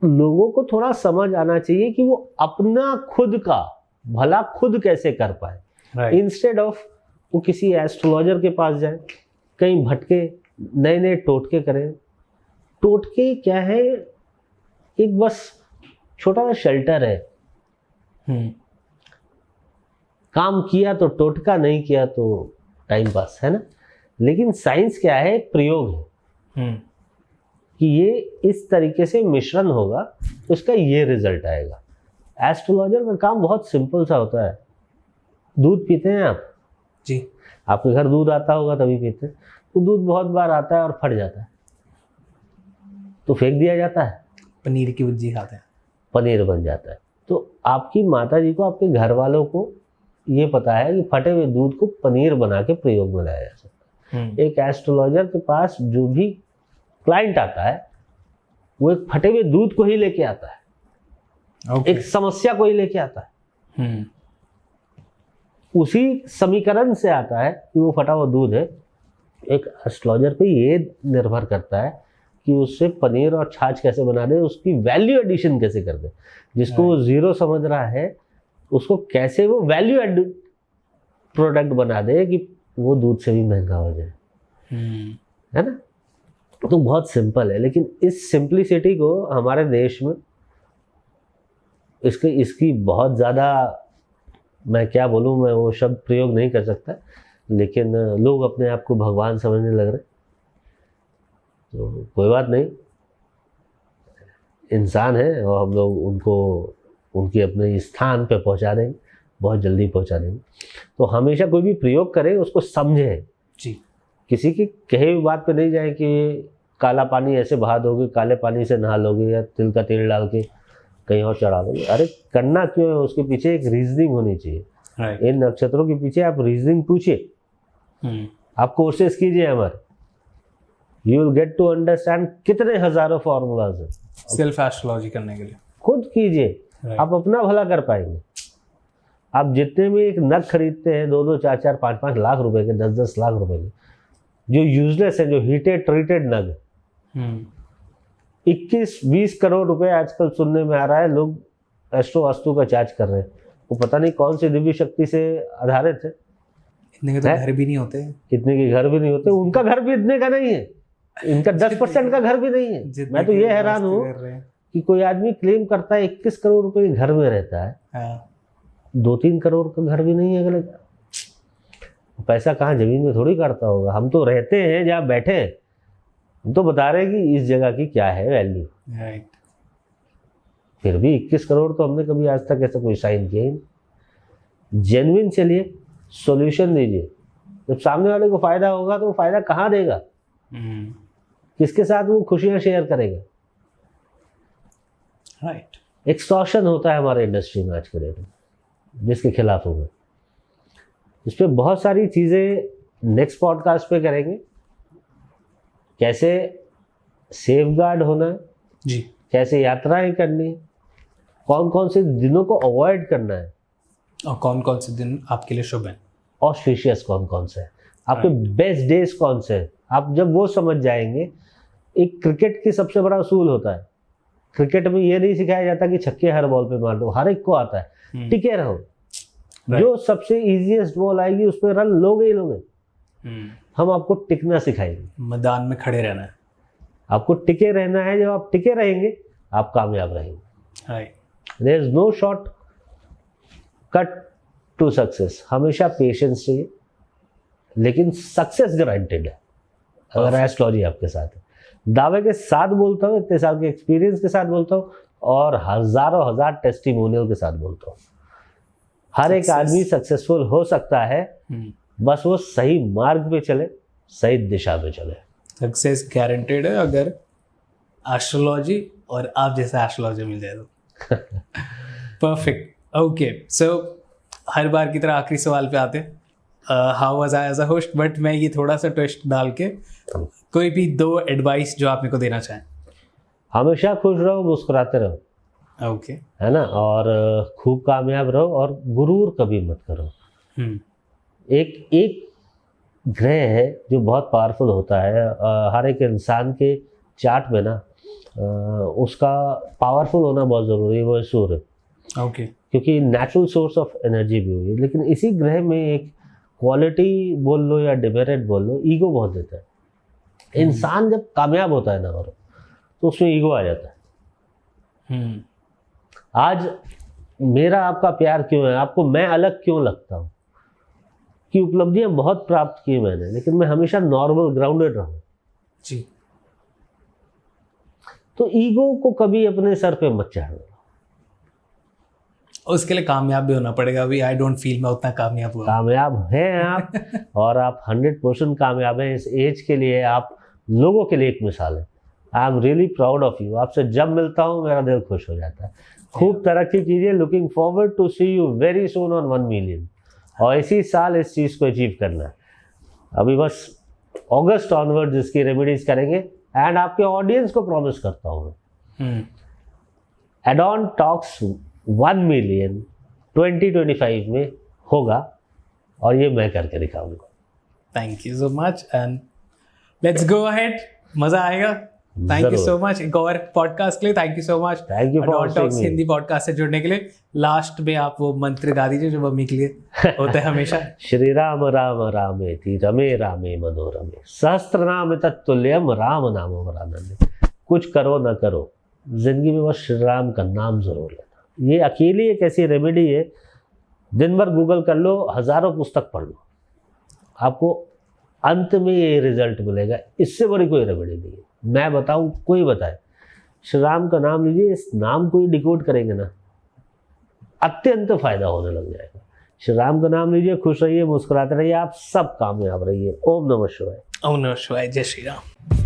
लोगों को थोड़ा समझ आना चाहिए कि वो अपना खुद का भला खुद कैसे कर पाए, इंस्टेड ऑफ वो किसी एस्ट्रोलॉजर के पास जाए, कहीं भटके, नए नए टोटके करें। टोटके क्या है, एक बस छोटा सा शेल्टर है। काम किया तो टोटका, नहीं किया तो टाइम पास, है ना। लेकिन साइंस क्या है, एक प्रयोग है कि ये इस तरीके से मिश्रण होगा तो इसका ये रिजल्ट आएगा। एस्ट्रोलॉजर का काम बहुत सिंपल सा होता है। दूध पीते हैं आप जी, आपके घर दूध आता होगा तभी पीते हैं। तो दूध बहुत बार आता है और फट जाता है तो फेंक दिया जाता है, पनीर की भुर्जी खाते हैं। पनीर बन जाता है। तो आपकी माता जी को, आपके घर वालों को ये पता है कि फटे हुए दूध को पनीर बना के प्रयोग में लाया जा सकता है। एक एस्ट्रोलॉजर के पास जो भी क्लाइंट आता है वो एक फटे हुए दूध को ही लेके आता है, एक समस्या को ही लेके आता है। उसी समीकरण से आता है कि वो फटा हुआ दूध है। एक एस्ट्रोलॉजर पे ये निर्भर करता है कि उससे पनीर और छाछ कैसे बना दे, उसकी वैल्यू एडिशन कैसे कर दे। जिसको वो जीरो समझ रहा है उसको कैसे वो वैल्यू एड प्रोडक्ट बना दे कि वो दूध से भी महंगा हो जाए, है ना। तो बहुत सिंपल है, लेकिन इस सिंप्लिसिटी को हमारे देश में इसकी बहुत ज़्यादा, मैं क्या बोलूँ, मैं वो शब्द प्रयोग नहीं कर सकता, लेकिन लोग अपने आप को भगवान समझने लग रहे। तो कोई बात नहीं, इंसान है और हम लोग उनको उनके अपने स्थान पे पहुंचा देंगे, बहुत जल्दी पहुंचा देंगे। तो हमेशा कोई भी प्रयोग करें उसको समझें जी। किसी की कहे हुई बात पे नहीं जाए कि काला पानी ऐसे बहा दोगे, काले पानी से नहा लोगे, या तिल का तेल डाल के कहीं और चढ़ा दोगे। अरे करना क्यों है, उसके पीछे एक रीजनिंग होनी चाहिए। इन नक्षत्रों के पीछे आप रीजनिंग पूछिए, आप कोर्सेज कीजिए हमारे, you will get to understand. कितने हजारों फॉर्मूलाज हैं सेल्फ एस्ट्रोलॉजी करने के लिए, खुद कीजिए, आप अपना भला कर पाएंगे। आप जितने भी एक नग खरीदते हैं 2-2, 4-4, 5-5 लाख रुपए के, 10-10 लाख रुपए के, जो यूजलेस है, जो हीटेड ट्रीटेड नग, 21-20 करोड़ रुपए आजकल सुनने में आ रहा है लोग एस्ट्रो वास्तु का चार्ज कर रहे हैं। वो पता नहीं कौन सी दिव्य शक्ति से आधारित है। इतने के तो घर भी नहीं होते, इतने के घर भी नहीं होते, उनका घर भी इतने का नहीं है, इनका 10% का घर भी नहीं है। मैं तो ये हैरान हूँ कि कोई आदमी क्लेम करता है 21 करोड़ रुपए के घर में रहता है, 2-3 करोड़ का घर भी नहीं है अगले का। पैसा कहाँ, जमीन में थोड़ी काटता होगा। हम तो रहते हैं जहाँ बैठे हैं, हम तो बता रहे हैं कि इस जगह की क्या है वैल्यू। फिर भी 21 करोड़ तो हमने कभी आज तक ऐसा कोई साइन किया ही नहीं। जेन्युइन चलिए, सॉल्यूशन दीजिए। जब सामने वाले को फायदा होगा तो वो फायदा कहाँ देगा, किसके साथ वो खुशियां शेयर करेगा। राइट। एक्सटॉर्शन होता है हमारे इंडस्ट्री में आज के डेट में, जिसके खिलाफ होगा। इस पर बहुत सारी चीज़ें नेक्स्ट पॉडकास्ट पे करेंगे। कैसे सेफगार्ड होना है जी, कैसे यात्राएं करनी है, कौन कौन से दिनों को अवॉइड करना है, और कौन कौन से दिन आपके लिए शुभ हैं, ऑस्पिशियस कौन कौन से है, आपके बेस्ट डेज कौन से हैं। आप जब वो समझ जाएंगे, एक क्रिकेट की सबसे बड़ा असूल होता है, क्रिकेट में ये नहीं सिखाया जाता कि छक्के हर बॉल पे मार दो, हर एक को आता है। टिके रहो, जो सबसे इजीएस्ट बॉल आएगी उस पर रन लोगे ही लोगे। हम आपको टिकना सिखाएंगे, मैदान में खड़े रहना है, आपको टिके रहना है। जब आप टिके रहेंगे आप कामयाब रहेंगे। Right. There is no short cut to success. हमेशा पेशेंस चाहिए, लेकिन सक्सेस गारंटेड है अगर एस्ट्रोलॉजी आपके साथ है। दावे के साथ बोलता हूँ, इतने साल के एक्सपीरियंस के साथ बोलता हूँ, और हजारों हजार टेस्टिमोनियल के साथ बोलता हूँ। हर एक आदमी सक्सेसफुल हो सकता है, बस वो सही मार्ग पे चले, सही दिशा में चले। सक्सेस गारंटेड है अगर एस्ट्रोलॉजी और आप जैसा एस्ट्रोलॉजर मिल जाए तो। परफेक्ट। ओके, सो हर बार की तरह आखिरी सवाल पे आते हैं। How was I as a host, but मैं ये थोड़ा सा ट्विस्ट डाल के, कोई भी 2 एडवाइस जो आप मेरे को देना चाहें। हमेशा खुश रहो, मुस्कुराते रहो, ओके, है ना, और खूब कामयाब रहो, और गुरूर कभी मत करो। एक ग्रह है जो बहुत पावरफुल होता है हर एक इंसान के चार्ट में ना, उसका पावरफुल होना बहुत ज़रूरी है, वो है सूर्य। ओके, क्योंकि नेचुरल सोर्स ऑफ एनर्जी भी हुई है। लेकिन इसी ग्रह में एक क्वालिटी बोल लो या डिमेरिट बोल लो, ईगो बहुत देता है। इंसान जब कामयाब होता है ना, और तो उसमें ईगो आ जाता है। आज मेरा आपका प्यार क्यों है, आपको मैं अलग क्यों लगता हूँ, कि उपलब्धियां बहुत प्राप्त की मैंने, लेकिन मैं हमेशा नॉर्मल ग्राउंडेड रहूं। जी। तो ईगो को कभी अपने सर पे मत चढ़ाना। उसके लिए कामयाब भी होना पड़ेगा। अभी आई डोंट फील मैं उतना कामयाब हुआ। कामयाब हैं आप और आप 100% कामयाब हैं। इस एज के लिए आप लोगों के लिए एक मिसाल है। I am really proud of you. आपसे जब मिलता हूँ मेरा दिल खुश हो जाता है। खूब तरक्की कीजिए। Looking forward to see you very soon on 1 million. और इसी साल इस चीज़ को अचीव करना है। अभी बस अगस्त ऑनवर्ड इसकी रेमेडीज करेंगे एंड आपके ऑडियंस को प्रॉमिस करता हूँ मैं, एडॉन टॉक्स 1 मिलियन 2025 में होगा और ये मैं करके दिखाऊंगा। Thank you so much and let's go ahead. मजा आएगा। Thank you so much. एक और पॉडकास्ट के लिए thank you so much. Thank you for Adon Talks hosting me. Hindi podcast से जुड़ने के लिए। लास्ट में आप वो मंत्र गा दीजिए जो मम्मी के लिए होते हैं हमेशा। श्री राम राम रामेति रमे रामे मनोरमे सहस्त्र नाम तत्तुल्यम राम नाम वरानंदे। कुछ करो ना करो, जिंदगी में बस श्री राम का नाम जरूर लेना। ये अकेली एक ऐसी रेमेडी है, दिन भर गूगल कर लो, हजारों पुस्तक पढ़ लो, आपको अंत में ये रिजल्ट मिलेगा। इससे बड़ी कोई रेमेडी नहीं है। मैं बताऊं, कोई बताए, श्री राम का नाम लीजिए, इस नाम को ही डिकोड करेंगे ना, अत्यंत फायदा होने लग जाएगा। श्री राम का नाम लीजिए, खुश रहिए, मुस्कुराते रहिए, आप सब कामयाब रहिए। ओम नमः शिवाय। ओम नमः शिवाय। जय श्री राम।